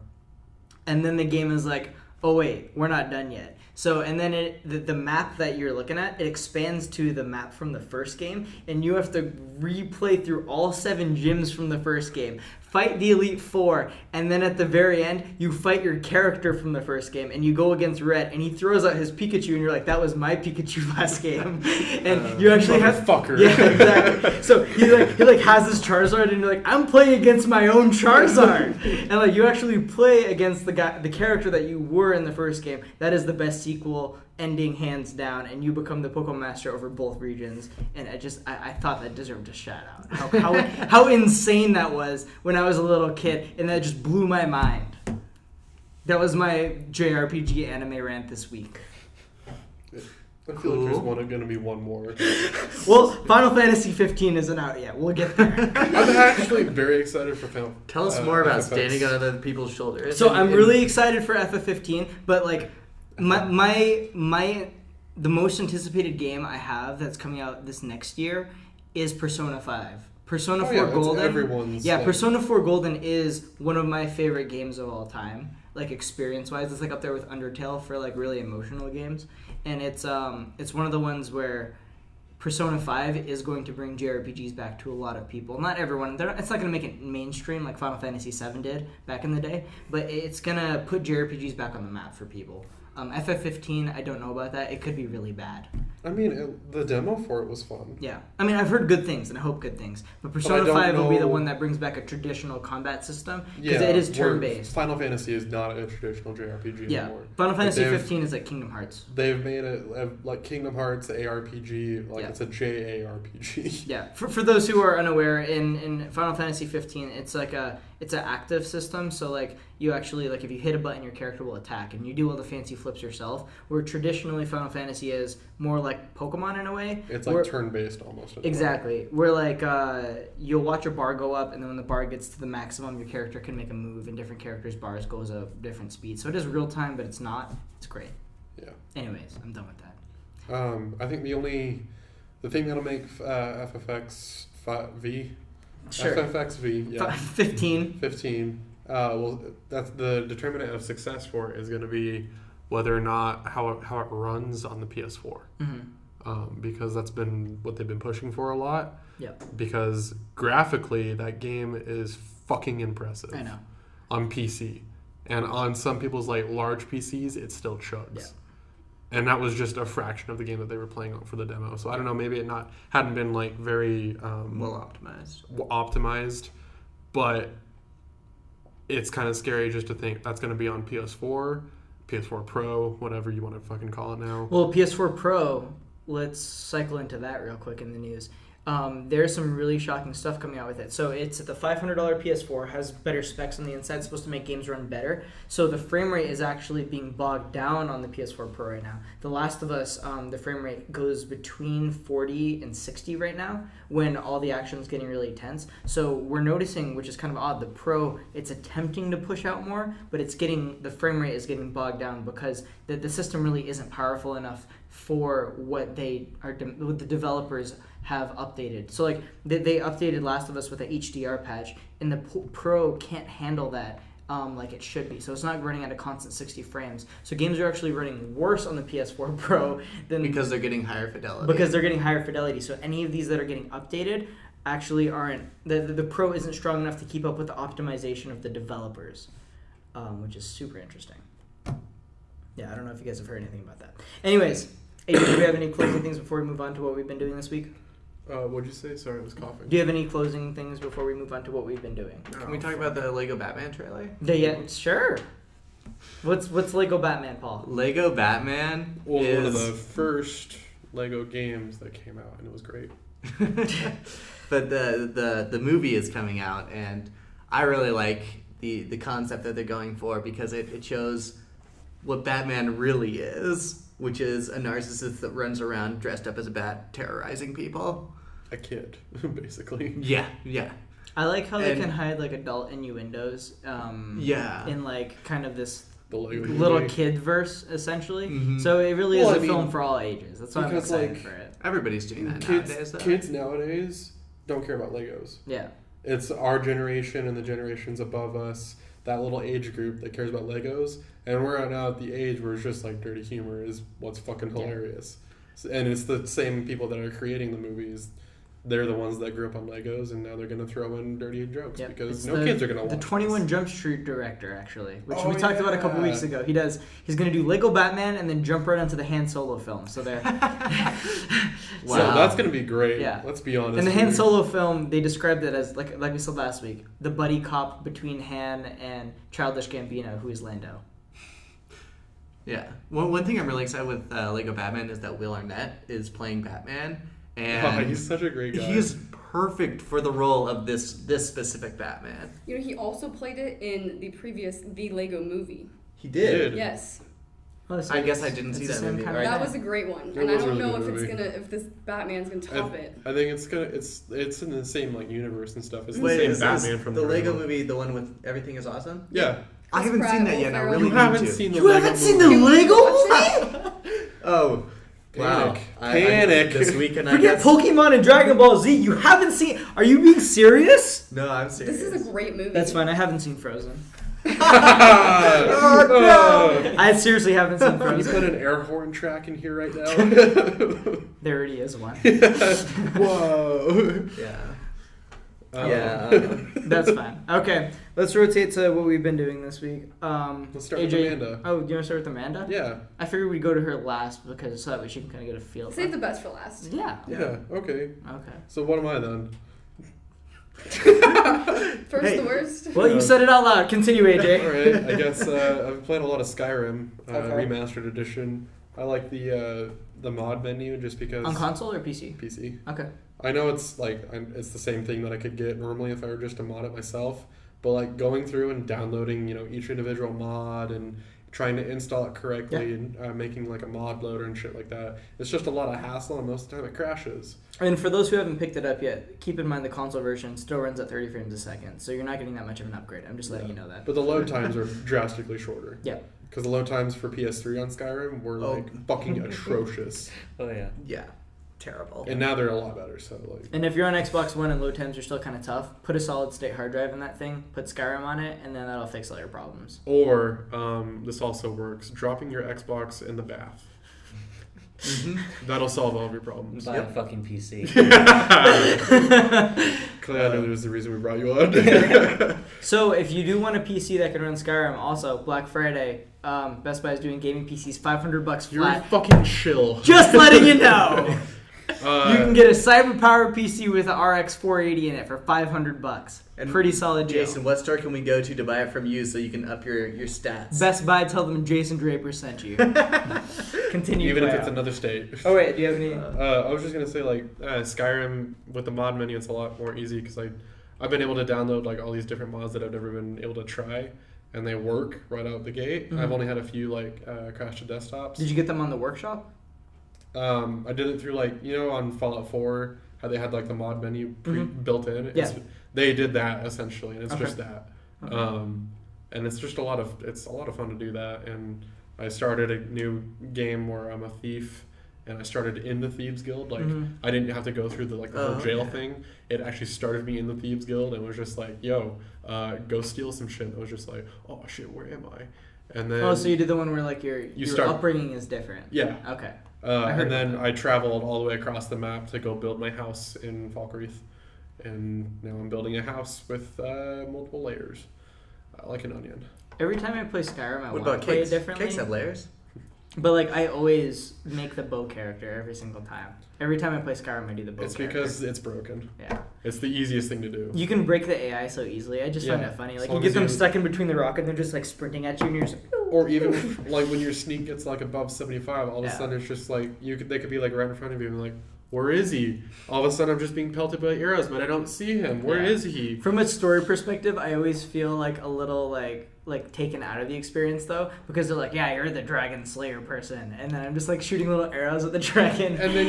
and then the game is like, oh wait, we're not done yet. So, and then the map that you're looking at, it expands to the map from the first game, and you have to replay through all 7 gyms from the first game, fight the Elite Four, and then at the very end, you fight your character from the first game, and you go against Red, and he throws out his Pikachu, and you're like, that was my Pikachu last game. And you actually have... Fucker. Yeah, exactly. So he has his Charizard, and you're like, I'm playing against my own Charizard. And like you actually play against the character that you were in the first game. That is the best sequel ending hands down, and you become the Pokemon Master over both regions. And I thought that deserved a shout out. How insane that was when I was a little kid, and that just blew my mind. That was my JRPG anime rant this week. I feel like there's going to be one more. Well, Final Fantasy 15 isn't out yet. We'll get there. I'm actually very excited for Final. Tell us more about FFX. standing on other people's shoulders. So I'm really excited for FF15, but like the most anticipated game I have that's coming out this next year is Persona 5. Persona 4 Golden. Everyone's. Yeah, Persona 4 Golden is one of my favorite games of all time. Like experience-wise, it's like up there with Undertale for like really emotional games, and it's one of the ones where Persona 5 is going to bring JRPGs back to a lot of people. Not everyone. It's not going to make it mainstream like Final Fantasy 7 did back in the day, but it's going to put JRPGs back on the map for people. FF15, I don't know about that. It could be really bad. I mean, the demo for it was fun. Yeah. I mean, I've heard good things, and I hope good things. But Persona 5 will be the one that brings back a traditional combat system, because it is turn-based. Final Fantasy is not a traditional JRPG anymore. Final Fantasy 15 is like Kingdom Hearts. They've made it like Kingdom Hearts ARPG, like it's a JARPG. Yeah. For those who are unaware, in Final Fantasy 15, it's like it's an active system, so like you actually, like if you hit a button, your character will attack, and you do all the fancy flips yourself, where traditionally Final Fantasy is more like Pokemon in a way. It's like turn-based almost. Exactly. Where like you'll watch your bar go up, and then when the bar gets to the maximum, your character can make a move, and different characters' bars goes at different speeds. So it is real-time, but it's not. It's great. Yeah. Anyways, I'm done with that. I think the thing that'll make FFX V. Sure. FFXV, yeah. 15. Well, that's the determinant of success for it is going to be whether or not how it runs on the PS4. Mm-hmm. Because that's been what they've been pushing for a lot. Yep. Because graphically, that game is fucking impressive. I know. On PC. And on some people's like large PCs, it still chugs. Yeah. And that was just a fraction of the game that they were playing on for the demo. So I don't know, maybe it hadn't been like very well optimized, but it's kind of scary just to think that's going to be on PS4 Pro, whatever you want to fucking call it now. Well, PS4 Pro, let's cycle into that real quick in the news. There's some really shocking stuff coming out with it. So it's the $500 PS4, has better specs on the inside, it's supposed to make games run better. So the frame rate is actually being bogged down on the PS4 Pro right now. The Last of Us, the frame rate goes between 40 and 60 right now when all the action is getting really tense. So we're noticing, which is kind of odd, the Pro, it's attempting to push out more, but the frame rate is getting bogged down because the system really isn't powerful enough for what the developers have updated. So like they updated Last of Us with a HDR patch, and the Pro can't handle that like it should be. So it's not running at a constant 60 frames. So games are actually running worse on the PS4 Pro than because they're getting higher fidelity. Because they're getting higher fidelity. So any of these that are getting updated actually aren't. The Pro isn't strong enough to keep up with the optimization of the developers, which is super interesting. Yeah, I don't know if you guys have heard anything about that. Anyways, Adrian, do we have any closing things before we move on to what we've been doing this week? What'd you say? Sorry, I was coughing. Do you have any closing things before we move on to what we've been doing? Can we talk about the Lego Batman trailer? Yeah, sure. What's Lego Batman, Paul? Lego Batman was is one of the first Lego games that came out, and it was great. But the movie is coming out, and I really like the concept that they're going for because it shows what Batman really is, which is a narcissist that runs around dressed up as a bat, terrorizing people. A kid, basically. Yeah. I like how they And- can hide like adult innuendos. Yeah. In like kind of this The Lego little movie. kid verse, essentially. Mhm. So it really Well, is I a mean, film for all ages. That's why I'm because, excited like, for it. Everybody's doing that nowadays, though. Kids nowadays don't care about Legos. Yeah. It's our generation and the generations above us, that little age group that cares about Legos, and we're now at the age where it's just like dirty humor is what's fucking hilarious. And it's the same people that are creating the movies. They're the ones that grew up on Legos, and now they're going to throw in dirty jokes Yep. because It's no kids are going to watch the 21 this. Jump Street director, actually, which Oh, we talked about a couple yeah. weeks ago. He's going to do Lego Batman and then jump right onto the Han Solo film. So they're So that's going to be great. Yeah. Let's be honest. in the Han here. Solo film, they described it as like we said last week, the buddy cop between Han and Childish Gambino, who is Lando. Yeah. One thing I'm really excited with Lego Batman is that Will Arnett is playing Batman, and Oh, he's such a great guy. he is perfect for the role of this specific Batman. You know, he also played it in the Lego movie. He did. Yes. Oh, so I guess I it's- didn't it's see the that same movie. kind of Right. That guy. was a great one. It And I was a don't really know good if movie. if this Batman's gonna top it. I think it's in the same like universe and stuff. It's the Wait, same is Batman from the Lego original. movie, the one with everything is awesome? Yeah. I haven't Pratt, seen that Will yet, and I Ferrell. really You need haven't to. seen the You Lego haven't seen movie. the Lego Watch movie? Oh, wow. Panic. Panic. This weekend, I Forget guess. Pokemon and Dragon Ball Z. You haven't seen. Are you being serious? No, I'm serious. This is a great movie. That's fine. I haven't seen Frozen. Oh, no. I seriously haven't seen You Frozen. put an air horn track in here right now. There already is one. Whoa. Yeah. Oh. Yeah. That's fine. Okay, let's rotate to what we've been doing this week. Let's start AJ, with Amanda. Oh, you want to start with Amanda? Yeah. I figured we'd go to her last because so that way she can kind of get a feel. Save the best for last. Yeah. Yeah. Okay. Okay. So what am I then? First Hey. the worst. Well, you said it out loud. Continue, AJ. All right. I guess I've played a lot of Skyrim, Okay. remastered edition. I like the mod menu just because On console or PC? PC. Okay. I know it's it's the same thing that I could get normally if I were just to mod it myself, but like going through and downloading each individual mod and trying to install it correctly and making like a mod loader and shit like that, it's just a lot of hassle and most of the time it crashes. And for those who haven't picked it up yet, keep in mind the console version still runs at 30 frames a second, so you're not getting that much of an upgrade. I'm just letting you know that. But the load times are drastically shorter. Yeah. Because the load times for PS3 on Skyrim were like fucking atrocious, Oh yeah. Yeah. Terrible. and now they're a lot better. So like, And if you're on Xbox One and load times are still kind of tough, put a solid state hard drive in that thing, put Skyrim on it, and then that'll fix all your problems. or this also works: dropping your Xbox in the bath. That'll solve all of your problems. Buy a fucking PC. Clearly, I know there's the reason we brought you on. So if you do want a PC that can run Skyrim, also Black Friday, Best Buy is doing gaming PCs $500 You're flat. fucking chill. Just letting you know. You can Uh, get a cyber powered PC with an RX 480 in it for $500. And Pretty solid deal. Jason, what store can we go to buy it from you so you can up your stats? Best Buy, tell them Jason Draper sent you. Continue. even if play it's out. another state. Oh wait, do you have any? I was just gonna say Skyrim with the mod menu, it's a lot more easy because I've been able to download like all these different mods that I've never been able to try, and they work right out the gate. Mhm. I've only had a few crash to desktops. Did you get them on the workshop? I did it through on Fallout 4 how they had the mod menu built in. It's, they did that essentially, and it's Okay. just that. Okay. And it's just a lot of fun to do that. And I started a new game where I'm a thief, and I started in the Thieves Guild. I didn't have to go through the whole jail thing. It actually started me in the Thieves Guild, and was just like, yo, go steal some shit. And I was just like, oh shit, where am I? And then So you did the one where your start- upbringing is different. yeah. Okay. And then I traveled all the way across the map to go build my house in Falkreath. And now I'm building a house with multiple layers, like an onion. Every time I play Skyrim, I What want to about play cakes? it differently. Cakes have layers. But like I always make the bow character every single time. Every time I play Skyrim, I do the bow It's character. because it's broken. Yeah. It's the easiest thing to do. You can break the AI so easily. I just find that funny. As Like long you get as them you- stuck in between the rock and they're just like sprinting at you and you're just like, Or even like when your sneak gets like above 75, all of a Yeah. sudden it's just like they could be like right in front of you and like, where is he? All of a sudden I'm just being pelted by arrows, but I don't see him. Where Yeah. is he? From a story perspective, I always feel like a little like taken out of the experience though, because they're like, yeah, you're the dragon slayer person, and then I'm just like shooting little arrows at the dragon. And then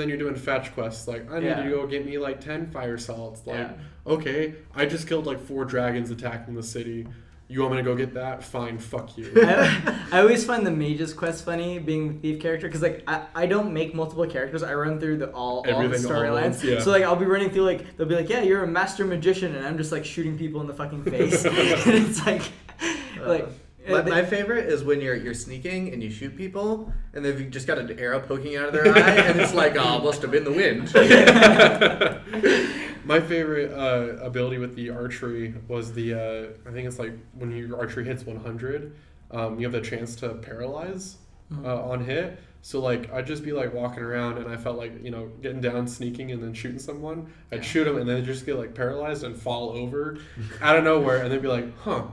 you're doing fetch quests like I need Yeah. you to go get me like 10 fire salts. Like Yeah. okay, I just killed like 4 dragons attacking the city. You want me to go get that? Fine, fuck you. I always find the mage's quest funny, being the thief character, because like I don't make multiple characters. I run through all the Everything all at storylines. once, yeah. So like I'll be running through like they'll be like, yeah, you're a master magician, and I'm just like shooting people in the fucking face. And it's like My favorite is when you're sneaking and you shoot people and they've just got an arrow poking out of their eye and it's like, oh, must have been the wind. My favorite ability with the archery was the I think it's like when your archery hits 100, you have the chance to paralyze on hit. So like I'd just be like walking around and I felt like getting down, sneaking, and then shooting someone. I'd shoot them and then just get like paralyzed and fall over out of nowhere and then be like, huh.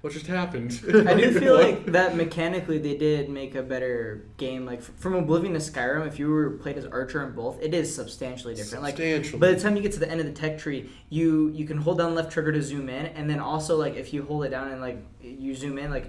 What just happened? I do feel like that mechanically they did make a better game. Like from Oblivion to Skyrim, if you were played as Archer in both, it is substantially different. Substantially. Like by the time you get to the end of the tech tree, you can hold down left trigger to zoom in, and then also like if you hold it down and like you zoom in, like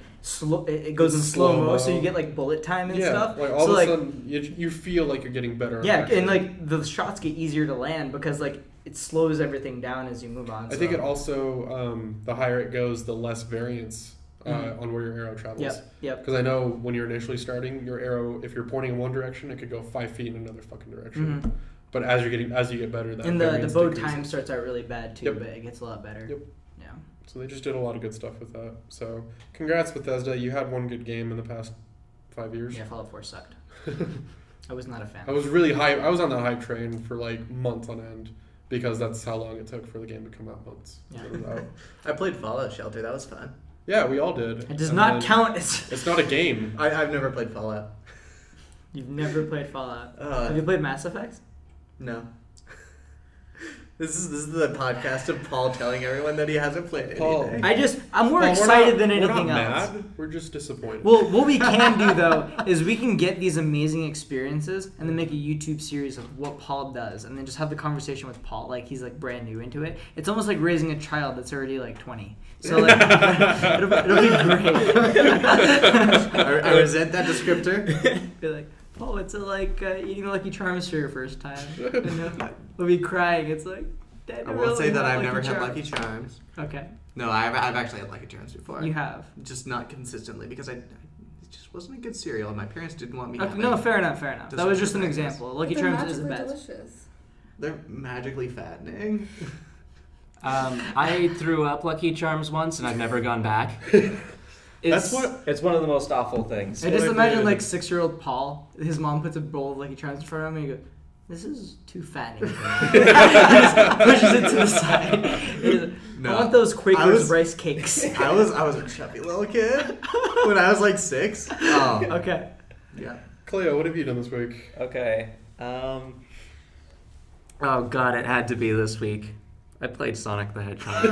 it goes in slow-mo, so you get like bullet time and stuff. Like all so, of a like, sudden you feel like you're getting better. Yeah, and like the shots get easier to land because like it slows everything down as you move on. I think it also the higher it goes, the less variance on where your arrow travels. Yep. Because I know when you're initially starting, your arrow, if you're pointing in one direction, it could go 5 feet in another fucking direction. Mm-hmm. But as you get better, that and the variance bow decreases. time starts out really bad too, Yep. but it gets a lot better. Yep. Yeah. So they just did a lot of good stuff with that. So congrats, Bethesda. You had one good game in the past 5 years. Yeah, Fallout 4 sucked. I was not a fan. I was really hype. I was on the hype train for like months on end because that's how long it took for the game to come out. Months. Yeah. It was out. I played Fallout Shelter. That was fun. Yeah, we all did. It does And not then- count. It's not a game. I've never played Fallout. You've never played Fallout. Uh, Have you played Mass Effect? No. This is the podcast of Paul telling everyone that he hasn't played Paul. anything. I'm more Well, excited than we're anything not else. Mad. We're just disappointed. Well, what we can do though is we can get these amazing experiences and then make a YouTube series of what Paul does, and then just have the conversation with Paul like he's like brand new into it. It's almost like raising a child that's already like 20. So like it'll be great. I resent that descriptor. Be like, Paul, it's like eating Lucky Charms for your first time. We'll be crying. It's like, Dad, I I won't really say that want I've never had Charms. Lucky Charms. Okay, No, I've actually had Lucky Charms before. you have. Just not consistently because it just wasn't a good cereal and my parents didn't want me Okay, having no, it. fair enough. That was just an example. Lucky They're Charms is the magically best. delicious. They're magically fattening. I threw up Lucky Charms once, and I've never gone back. That's what- It's one of the most awful things. I just what I imagine did. like 6-year-old Paul. His mom puts a bowl of Lucky Charms in front of him, and he goes, "This is too fattening." For me." He just pushes it to the side. He's like, No. I want those Quakers I was- rice cakes. I was a chubby little kid when I was like 6. Oh, Okay. yeah. Cleo, what have you done this week? Okay. Oh god, it had to be this week. I played Sonic the Hedgehog.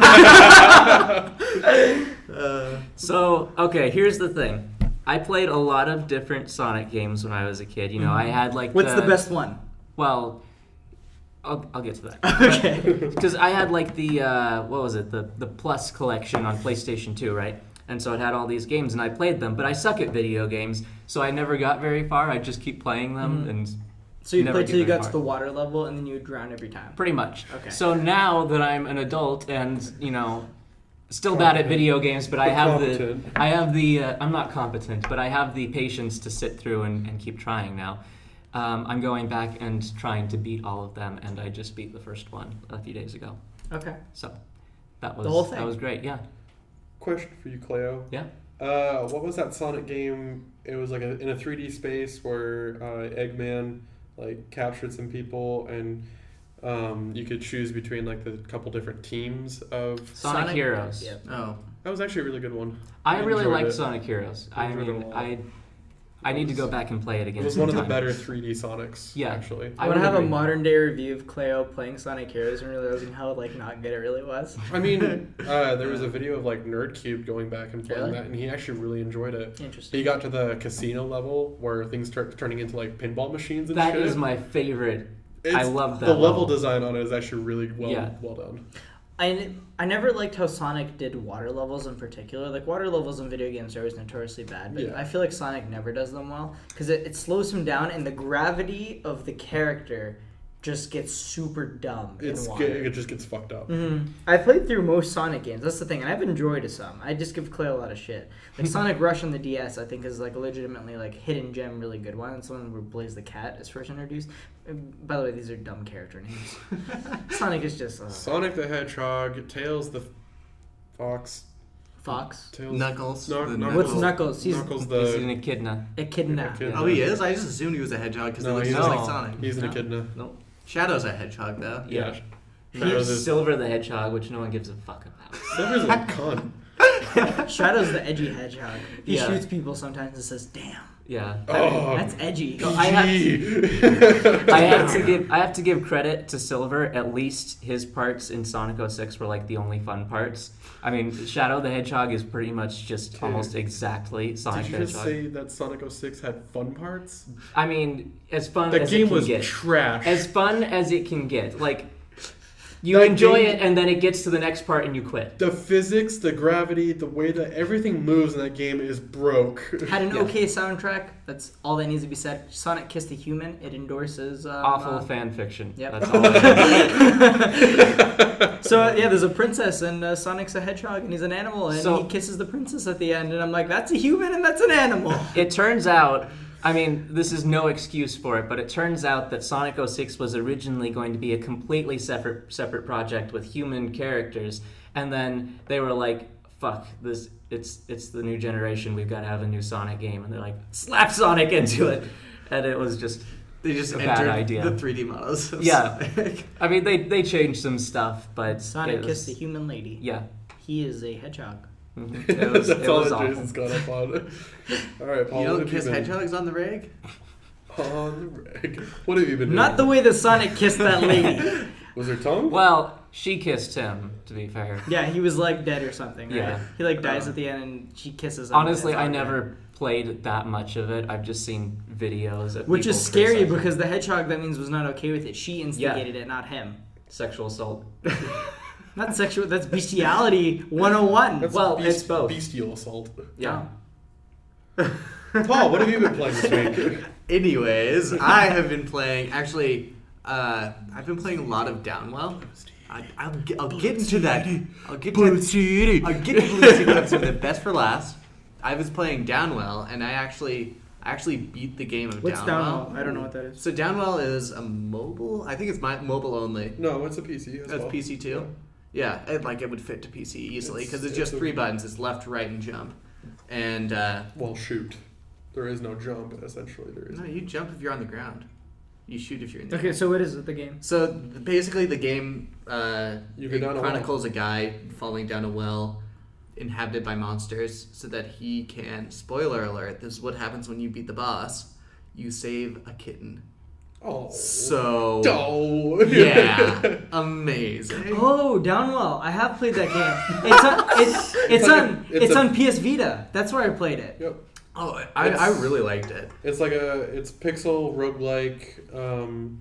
So, okay, here's the thing. I played a lot of different Sonic games when I was a kid. You know, I had like What's the best one? Well, I'll get to that. Okay. Because I had like the what was it, the Plus collection on PlayStation 2, right? And so it had all these games, and I played them. But I suck at video games, so I never got very far. I just keep playing them, Mhm. and So you never played get till you very got far. to the water level, and then you would drown every time. pretty much. Okay. So now that I'm an adult and still bad at video games, but I have I'm not competent, but I have the patience to sit through and keep trying now. I'm going back and trying to beat all of them, and I just beat the first one a few days ago. Okay. So that was The whole thing? That was great. Yeah. Question for you, Cleo. Yeah. What was that Sonic game? It was like in a 3D space where Eggman like captured some people, and you could choose between like the couple different teams of. Sonic Heroes. Yep. Oh. That was actually a really good one. I really enjoyed liked it. Sonic Heroes. I Enjoyed it a mean, lot. I need to go back and play it again. It was one of the sometime. better 3D Sonics. Yeah. Actually. I I want to would have a agree. modern day review of Cleo playing Sonic Heroes and realizing how like not good it really was. I mean, there was a video of like Nerdcube going back and playing Really? that, and he actually really enjoyed it. Interesting. He got to the casino level where things start turning into like pinball machines and That shit. is my favorite. I love that The level level. design on it is actually really well Yeah. well done. I never liked how Sonic did water levels in particular. Like water levels in video games are always notoriously bad, but Yeah. I feel like Sonic never does them well because it slows him down and the gravity of the character just gets super dumb in water. It just gets fucked up. I played through most Sonic games. That's the thing, and I've enjoyed some. I just give Clay a lot of shit. Like Sonic Rush on the DS, I think is like a legitimately like hidden gem, really good one. It's one where Blaze the Cat is first introduced. By the way, these are dumb character names. Sonic is just Sonic the Hedgehog, Tails the Fox, Fox. Tails Knuckles. No, The Knuckles. What's Knuckles? He's Knuckles He's an the echidna. Echidna. Echidna. Oh, he is? I just assumed he was a hedgehog because No, he looks he's just not. like Sonic. he's an No. echidna. Nope. Shadow's a hedgehog, though. Yeah. He's Here's Silver the Hedgehog, which no one gives a fuck about. Silver's a cunt. Shadow's the edgy hedgehog. He Yeah. shoots people sometimes and says, "Damn, Yeah. Oh, that's edgy." I have PG. I have to give credit to Silver. At least his parts in Sonic 06 were like the only fun parts. I mean, Shadow the Hedgehog is pretty much just Dude. almost exactly Sonic Did the you just Hedgehog. say that Sonic 06 had fun parts? I mean, as fun That as game it can was get. trash. As fun as it can get. Like, you That enjoy game- it, and then it gets to the next part, and you quit. The physics, the gravity, the way that everything moves in that game is broke. Had an Yeah. okay soundtrack. That's all that needs to be said. Sonic Kissed a Human. It endorses Awful fan fiction. Yep. That's all. I have. So yeah, there's a princess and Sonic's a hedgehog and he's an animal and So- he kisses the princess at the end and I'm like, that's a human and that's an animal. It turns out, I mean, this is no excuse for it, but it turns out that Sonic 06 was originally going to be a completely separate project with human characters, and then they were like, "Fuck this! It's the new generation. We've got to have a new Sonic game," and they're like, "Slap Sonic into it," and it was just They just A bad entered idea. the 3D models. of Yeah. Sonic. I mean, they changed some stuff, but Sonic it was- kissed a human lady. Yeah. He is a hedgehog. Mhm. It was, That's it all was that awful. Jason's got up on. All right, Paul. You what don't have kiss been- hedgehogs on the reg? On the reg. What have you been doing? Not the way that Sonic kissed that lady. Was her tongue? Well, she kissed him, to be fair. Yeah, he was like dead or something, right? Yeah. He like dies at the end and she kisses him. Honestly, It's I all never played that much of it. I've just seen videos of Which people is scary criticizing because the hedgehog that means was not okay with it. She instigated it, not him. sexual assault. Not sexual, that's bestiality 101. That's well, it's both. Bestial assault. Yeah. Paul, what have you been playing this week? Anyways, I have been playing. Actually, I've been playing a lot of Downwell. I'll get into that. I'll get to Blue City, but I'm saving the best for last. I was playing Downwell, and I actually beat the game of What's Downwell. Downwell? I don't know what that is. So Downwell is a mobile. I think it's mobile only. No, it's a PC as That's well. PC too. Yeah, it would fit to PC easily because it's just a- 3 buttons. It's left, right, and jump. And Well, shoot. There is no jump, essentially. There is. no, you jump if you're on the ground. You shoot if you're in the Okay, so what is it, the game? So basically, the game You go down a chronicles a guy falling down a well inhabited by monsters, so that he can. Spoiler alert! This is what happens when you beat the boss. You save a kitten. Oh. So Oh. yeah, amazing. Oh, Downwell. I have played that game. It's on PS Vita. That's where I played it. Yep. Oh, I really liked it. It's like it's pixel roguelike,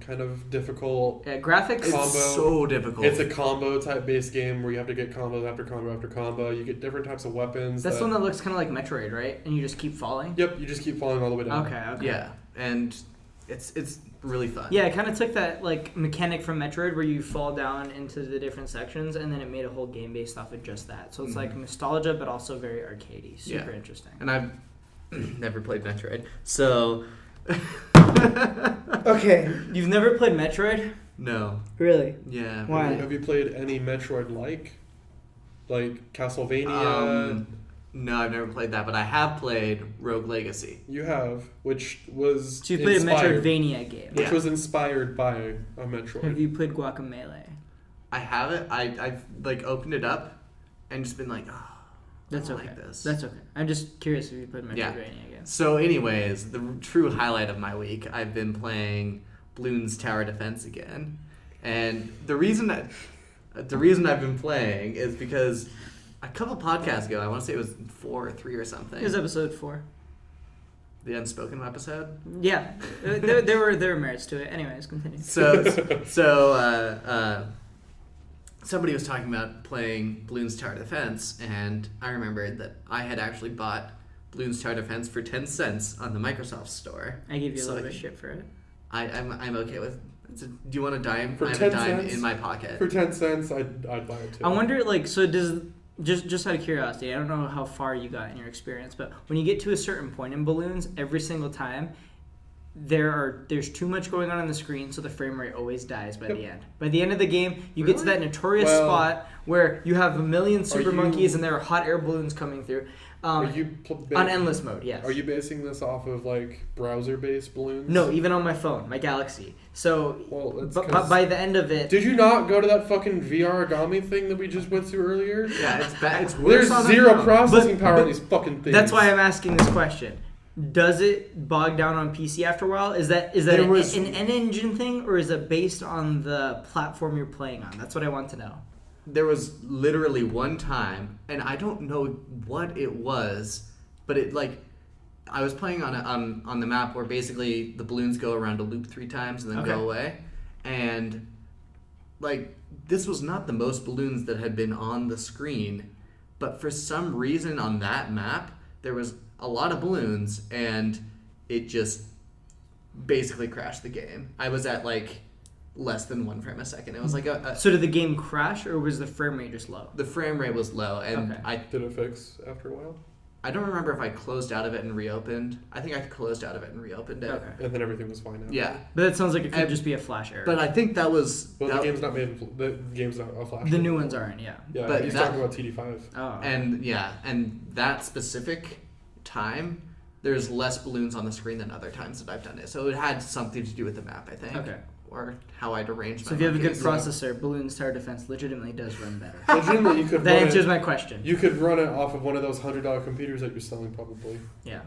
kind of difficult. Yeah, graphics. It's Combo. so difficult. It's a combo type based game where you have to get combos after combo after combo. You get different types of weapons. That's the one that looks kind of like Metroid, right? And you just keep falling. Yep, you just keep falling all the way down. Okay. yeah, and it's really fun. Yeah, it kind of took that like mechanic from Metroid where you fall down into the different sections, and then it made a whole game based off of just that. So it's like nostalgia, but also very arcadey. Super interesting. And I've never played Metroid, so Okay, you've never played Metroid? no. Really? Yeah. Why? Have you played any Metroid like Castlevania? No, I've never played that, but I have played Rogue Legacy. You have, which was So you played inspired, a Metroidvania game. which Yeah. was inspired by a Metroid. Have you played Guacamelee? I have it. I've like opened it up and just been like, oh, That's I okay. like this. That's okay. I'm just curious if you put Yeah. Metroidvania again. So, anyways, the true highlight of my week, I've been playing Bloons Tower Defense again, and the reason I've been playing is because a couple podcasts ago, I want to say it was 4 or 3 or something. It was episode 4. The Unspoken episode. Yeah, there were merits to it. Anyways, continue. So somebody was talking about playing Bloons Tower Defense, and I remembered that I had actually bought Bloons Tower Defense for 10 cents on the Microsoft Store. I give you a So little bit of shit for it. I'm okay with. Do you want a dime? For I have 10 a dime cents? in my pocket. For 10 cents, I'd buy it too. I wonder, like, so does just out of curiosity, I don't know how far you got in your experience, but when you get to a certain point in Balloons, every single time, there's too much going on the screen, so the frame rate always dies by the end. By the end of the game, you get to that notorious spot where you have a million super monkeys and there are hot air balloons coming through. On endless mode, yes. Are you basing this off of like browser-based balloons? No, even on my phone, my Galaxy. So, well, by the end of it, did you not go to that fucking VR origami thing that we just went through earlier? Yeah, it's bad. It's worse There's on zero phone. processing power on these fucking things. that's why I'm asking this question. Does it bog down on PC after a while? Is that an engine thing, or is it based on the platform you're playing on? That's what I want to know. There was literally one time, and I don't know what it was, but it like I was playing on the map where basically the balloons go around a loop 3 times and then go away, and like this was not the most balloons that had been on the screen, but for some reason on that map there was a lot of balloons, and it just basically crashed the game. I was at like less than 1 frame a second. It was like So did the game crash, or was the frame rate just low? the frame rate was low, and Did it fix after a while? I don't remember if I closed out of it and reopened. I think I closed out of it and reopened it. Okay. And then everything was fine. After. Yeah, But that sounds like it could just be a flash error. but I think that was Well, the game's not a flash. The new ones aren't, yeah. Yeah, but he's that- talking about TD5. Oh. and that specific time, there's less balloons on the screen than other times that I've done it. So it had something to do with the map, I think. Okay. Or how I'd arranged my So if you have a good monkeys. processor, Balloons Tower Defense legitimately does run better. Legitimately, you could That run answers it, my question. You could run it off of one of those $100 computers that you're selling, probably. Yeah.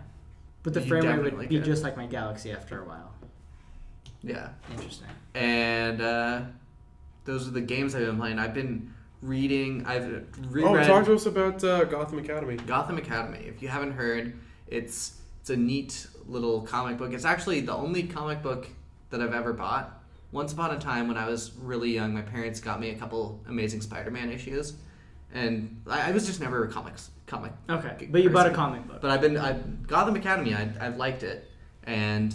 But the You frame rate definitely would be could. just like my Galaxy after a while. Yeah. Interesting. And those are the games I've been playing. I've been reading. I've reread Oh, talk to us about Gotham Academy. Gotham Academy. If you haven't heard, it's a neat little comic book. It's actually the only comic book that I've ever bought. Once upon a time, when I was really young, my parents got me a couple Amazing Spider-Man issues, and I was just never a comic. Okay, but you bought a person. comic book. But Gotham Academy. I've liked it, and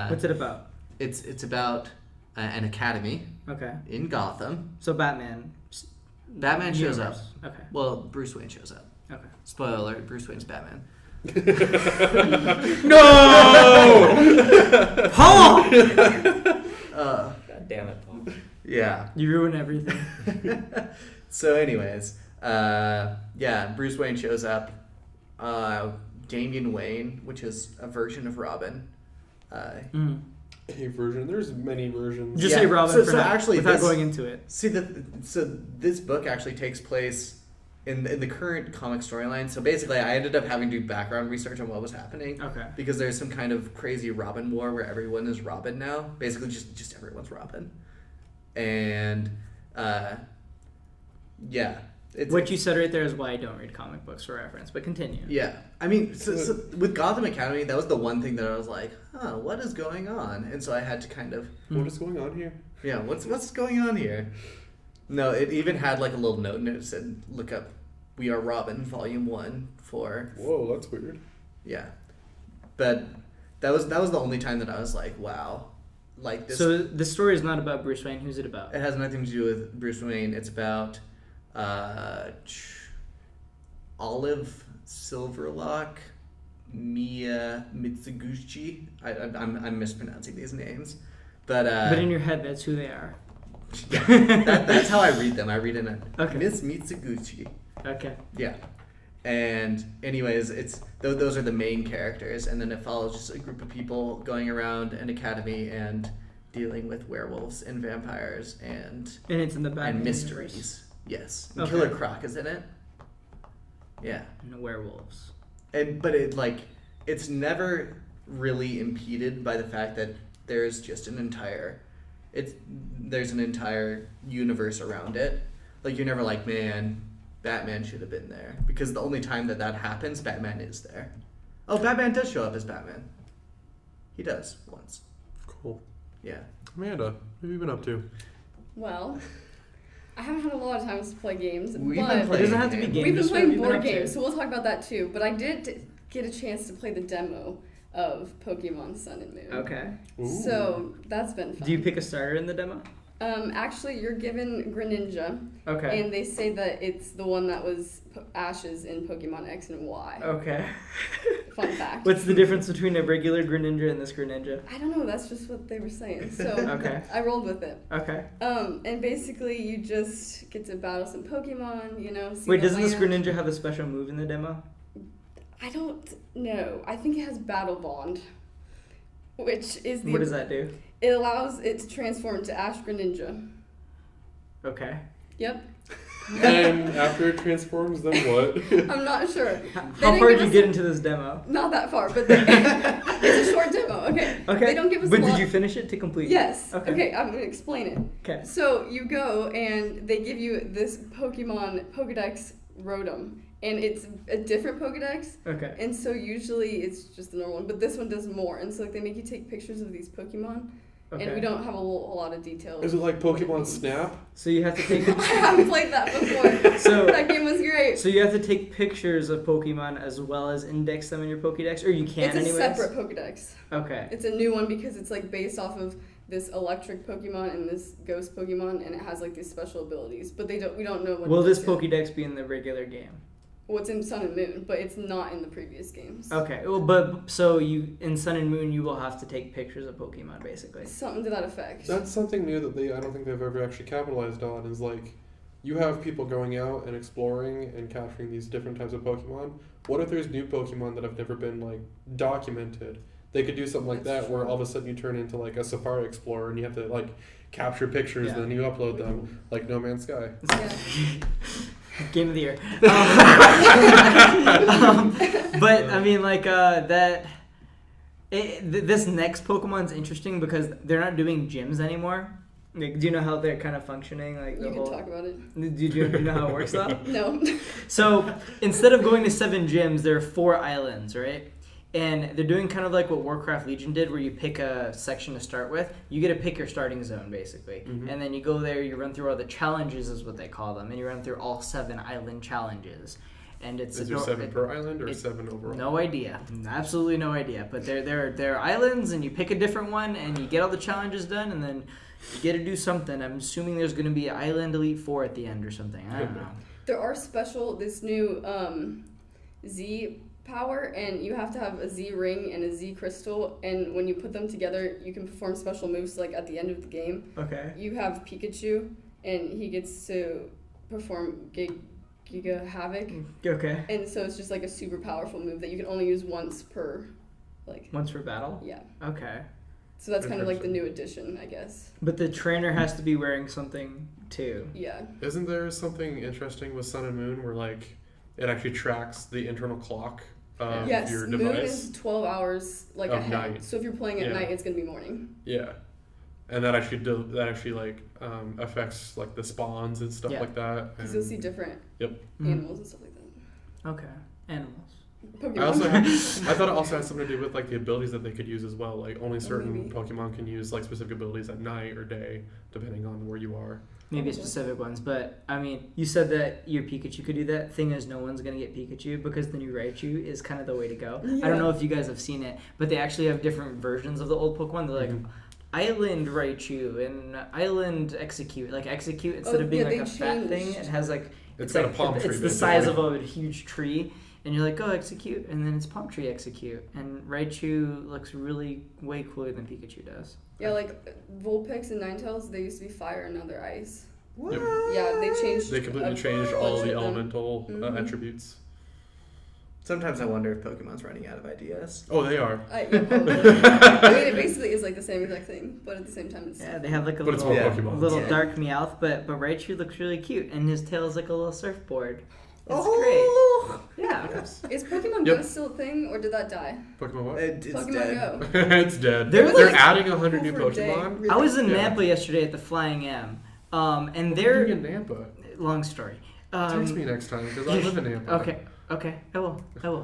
What's it about? it's about an academy Okay. in Gotham. So Batman. Batman shows up. universe. Okay. Well, Bruce Wayne shows up. Okay. Spoiler alert: Bruce Wayne's Batman. No! Paul! God damn it, Paul. Yeah. You ruin everything. So, anyways, Bruce Wayne shows up. Damian Wayne, which is a version of Robin. A version. There's many versions. Just Yeah. say Robin So for now, actually without this- going into it. See, this book actually takes place in the current comic storyline. So basically, I ended up having to do background research on what was happening. Okay. Because there's some kind of crazy Robin war where everyone is Robin now. Basically, just everyone's Robin. And, It's, What you said right there is why I don't read comic books for reference, but continue. Yeah. I mean, so with Gotham Academy, that was the one thing that I was like, what is going on? And so I had to kind of... What is going on here? Yeah, what's going on here? No, it even had like a little note in it that said, look up We Are Robin, Volume 1 for... Whoa, that's weird. Yeah. But that was the only time that I was like, wow. Like this... So the story is not about Bruce Wayne. Who's it about? It has nothing to do with Bruce Wayne. It's about Olive Silverlock, Mia Mitsuguchi. I'm mispronouncing these names. But in your head, that's who they are. that's how I read them. I read in a Okay. Miss Mitsuguchi. Okay. Yeah. And anyways, it's those are the main characters, and then it follows just a group of people going around an academy and dealing with werewolves and vampires and And it's in the Batman mysteries. universe. Yes. And Okay. Killer Croc is in it. Yeah. and werewolves. But it's never really impeded by the fact that there's just an entire universe around it. Like, you're never like, man, Batman should have been there, because the only time that happens, Batman is there. Oh, Batman does show up as Batman. He does once. Cool. Yeah. Amanda, what have you been up to? Well, I haven't had a lot of times to play games, We've but been It playing doesn't have to be games. games. we've been just what playing you've board up to. games, so we'll talk about that too. But I did get a chance to play the demo of Pokemon Sun and Moon. Okay. Ooh. So that's been fun. Do you pick a starter in the demo? Actually, you're given Greninja, Okay. and they say that it's the one that was Ash's in Pokemon X and Y. Okay. Fun fact. What's the difference between a regular Greninja and this Greninja? I don't know. That's just what they were saying. So Okay. I rolled with it. Okay. And basically, you just get to battle some Pokemon. You know. See Wait, the doesn't this land. Greninja have a special move in the demo? I don't know. I think it has Battle Bond, which is the. What does that do? It allows it to transform into Ash Greninja. Okay. Yep. And after it transforms, then what? I'm not sure. How didn't far give did you us- get into this demo? Not that far, but it's a short demo. Okay. Okay. They don't give us But a lot. did you finish it to complete? Yes. Okay. Okay, I'm gonna explain it. Okay. So you go and they give you this Pokemon Pokedex Rotom, and it's a different Pokedex, Okay. and so usually it's just the normal one, but this one does more, and so like they make you take pictures of these Pokemon, Okay. and we don't have a lot of detail. Is it like what Pokemon means. Snap? So you have to take. I haven't played that before. So- that game was great. So you have to take pictures of Pokemon as well as index them in your Pokédex, or you can It's a anyways. separate Pokedex. Okay. It's a new one because it's like based off of this electric Pokemon and this ghost Pokemon, and it has like these special abilities. But we don't know what. Will it this is yet. Pokédex be in the regular game? What's in Sun and Moon, but it's not in the previous games. Okay. Well, but so you in Sun and Moon you will have to take pictures of Pokemon basically. Something to that effect. That's something new that I don't think they've ever actually capitalized on, is like, you have people going out and exploring and capturing these different types of Pokemon. What if there's new Pokemon that have never been, like, documented? They could do something like That's that where true. all of a sudden you turn into, like, a Safari Explorer and you have to, like, capture pictures and then you upload them, like No Man's Sky. Yeah. Game of the year. But I mean, like that. This next Pokemon's interesting because they're not doing gyms anymore. Like, do you know how they're kind of functioning? Like the You can whole. talk about it. Do you know how it works though? No. So instead of going to 7 gyms, there are 4 islands, right? And they're doing kind of like what Warcraft Legion did, where you pick a section to start with. You get to pick your starting zone, basically. Mhm. And then you go there, you run through all the challenges, is what they call them. And you run through all 7 island challenges. And it's Is there 7 per island or 7 overall? No idea. Absolutely no idea. But they're islands, and you pick a different one, and you get all the challenges done, and then you get to do something. I'm assuming there's going to be Island Elite 4 at the end or something. I don't know. There are this new Z power, and you have to have a Z ring and a Z crystal, and when you put them together, you can perform special moves. Like at the end of the game, Okay. you have Pikachu, and he gets to perform Giga Havoc, Okay. and so it's just like a super powerful move that you can only use once per, like, Once for battle? yeah. Okay. So that's kind of like the new addition, I guess. But the trainer has to be wearing something too. Yeah. Isn't there something interesting with Sun and Moon where, like, it actually tracks the internal clock of Yes, your Moon device? is 12 hours like Of ahead. night. So if you're playing at Yeah. night, it's gonna be morning. Yeah, and that actually like affects like the spawns and stuff Yeah. like that. Because you'll see different Yep. animals and stuff like that. Okay. Animals. Pokemon. I thought it also had something to do with like the abilities that they could use as well. Like only certain maybe. Pokemon can use like specific abilities at night or day, depending on where you are. Maybe Okay. specific ones, but I mean, you said that your Pikachu could do that. Thing is, no one's gonna get Pikachu because the new Raichu is kind of the way to go. I Yeah. don't know if you guys have seen it, but they actually have different versions of the old Pokemon. They're like Island Raichu and Island Execute. Like Execute, instead of being yeah, like they a fat thing, changed. it has like It's got like a palm tree. it's the size of a huge tree, and you're like, oh, Execute, and then it's Palm Tree Execute, and Raichu looks really way cooler than Pikachu does. Yeah, like Vulpix and Ninetales, they used to be fire and now they're ice. What? Yep. Yeah, they changed. They completely a changed bunch all of the them. elemental Mhm. attributes. Sometimes I wonder if Pokemon's running out of ideas. Oh, they are. Yeah, probably. I mean, it basically is like the same exact thing, but at the same time, it's Yeah, they have like a But it's little more Yeah. Pokemon. little Yeah. dark Meowth, but Raichu looks really cute, and his tail is like a little surfboard. It's great. Yeah. Is Pokemon Yep. Go still a thing, or did that die? Pokemon what? It's Pokemon dead. Go. It's dead. They're They're like- adding 100 new Over a day. Pokemon. I was in Yeah. Nampa yesterday at the Flying M, and What are you they're doing in Nampa? long story. Text me next time because I live in Nampa. Okay, I will,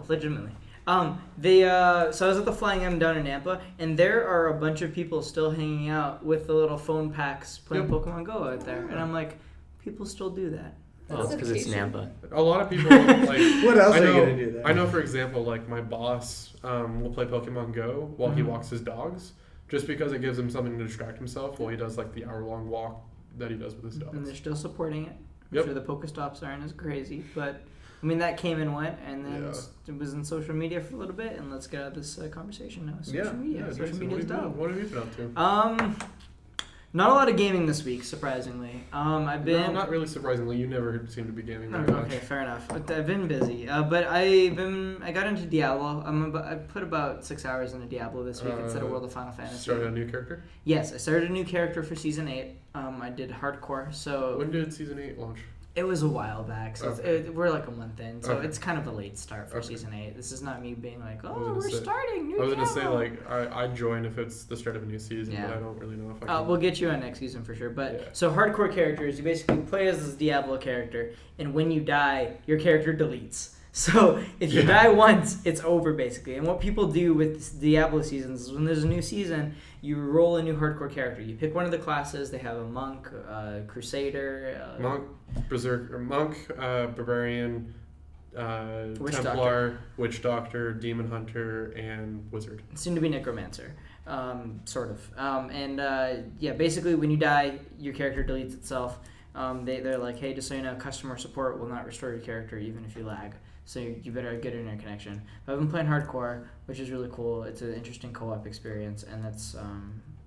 legitimately. So I was at the Flying M down in Nampa, and there are a bunch of people still hanging out with the little phone packs playing Yep. Pokemon Go out there, and I'm like, people still do that. Well, it's because it's dedication. Nampa. A lot of people like. What else I are know, you gonna do there? I know, for example, like my boss will play Pokemon Go while he Mhm. walks his dogs, just because it gives him something to distract himself while he does like the hour-long walk that he does with his And dogs. they're still supporting it. I'm Yep. sure the Pokestops aren't as crazy, but I mean that came and went, and then Yeah. it was in social media for a little bit. And let's get out of this conversation now. Social Yeah. media, Yeah, social Jason, media is dope. what have you been up to? Not a lot of gaming this week, surprisingly. I've been No, not really surprisingly. You never seem to be gaming very Okay, much. fair enough. But I've been busy. But I got into Diablo. I put about 6 hours into Diablo this week instead of World of Final Fantasy. Started a new character. Yes, I started a new character for season 8. I did hardcore, so When did season 8 launch? it was a while back. So Okay. we're like a month in, so Okay. it's kind of a late start for Okay. season 8. This is not me being like, was oh, gonna we're say- starting new. I was gonna say Diablo." like I'd join if it's the start of a new season, Yeah. but I don't really know if I can. We'll get you on next season for sure. But Yeah. so hardcore characters, you basically play as this Diablo character, and when you die, your character deletes. So if you Yeah. die once, it's over basically. And what people do with Diablo seasons is when there's a new season, you roll a new hardcore character. You pick one of the classes. They have a monk, crusader, Monk, berserker, monk, barbarian, Witch Templar, witch doctor, demon hunter, and wizard. soon to be necromancer, sort of. Yeah, basically when you die, your character deletes itself. They're like, hey, just so you know, customer support will not restore your character even if you lag. So you better get internet connection. But I've been playing hardcore, which is really cool. It's an interesting co-op experience, and that's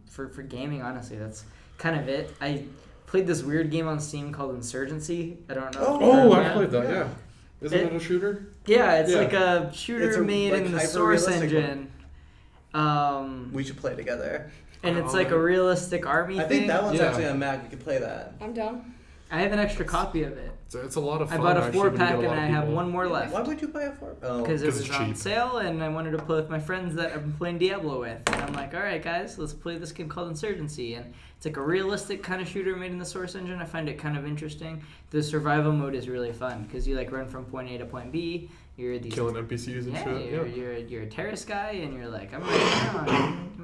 for gaming. Honestly, that's kind of it. I played this weird game on Steam called Insurgency. I don't know. if you've heard Oh, of I that. played that. Yeah, isn't it a shooter? Yeah, it's Yeah. like a shooter It's a, made like, in the Source hyper-realistic engine. We should play together. And it's Oh, like a realistic army I thing. think that one's Yeah. actually on Mac. We could play that. I'm down. I have an extra copy of it. It's a lot of I fun. bought a actually, when you get 4-pack a and lot of I have people. one more left. Why would you buy a 4? Oh, Because it 'Cause was it's on cheap. sale and I wanted to play with my friends that I've been playing Diablo with. And I'm like, alright guys, let's play this game called Insurgency. And it's like a realistic kind of shooter made in the Source engine. I find it kind of interesting. The survival mode is really fun because you like run from point A to point B. You're these Killing NPCs and yeah, shit. you're a terrorist guy, and you're like, I'm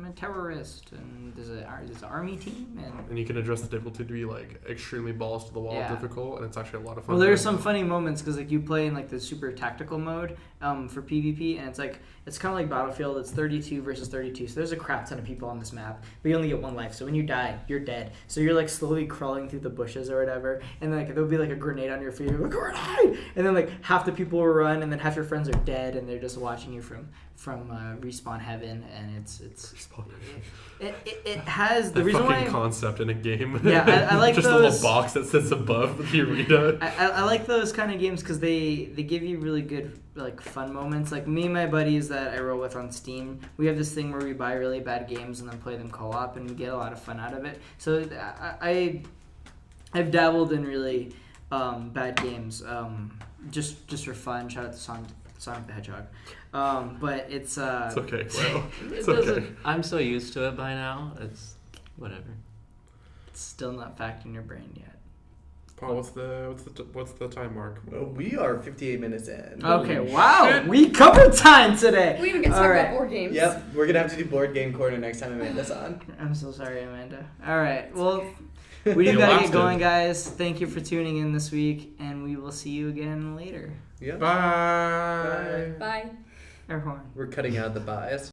a terrorist, and there's an army team, And you can adjust the difficulty to be like extremely balls to the wall Yeah. difficult, and it's actually a lot of fun. well, there's some funny moments because like you play in like the super tactical mode for PvP, and it's kind of like Battlefield. It's 32 versus 32, so there's a crap ton of people on this map, but you only get one life. So when you die, you're dead. So you're like slowly crawling through the bushes or whatever, and like there'll be like a grenade on your feet, you're like grenade, and then like half the people will run, and then half your friends are dead, and they're just watching you from respawn heaven, and it's it has the the reason fucking why. concept in a game. Yeah, I like just those- a little box that sits above the arena. I like those kind of games because they give you really good like fun moments. Like me and my buddies that I roll with on Steam, we have this thing where we buy really bad games and then play them co-op, and we get a lot of fun out of it. So I've dabbled in really bad games just for fun. Shout out to Sonic the Hedgehog. But it's It's okay, bro. It's It doesn't- okay. I'm so used to it by now. It's whatever. it's still not fact in your brain yet. Paul, what's the time mark? Well, we are 58 minutes in. Okay, wow, we covered time today. We even get to All talk right. about board games. Yep, we're gonna have to do board game corner next time Amanda's on. I'm so sorry, Amanda. All right, well, we do You gotta lasted. get going, guys. Thank you for tuning in this week, and we will see you again later. Yep. Bye. Bye. Air horn. We're cutting out the bias.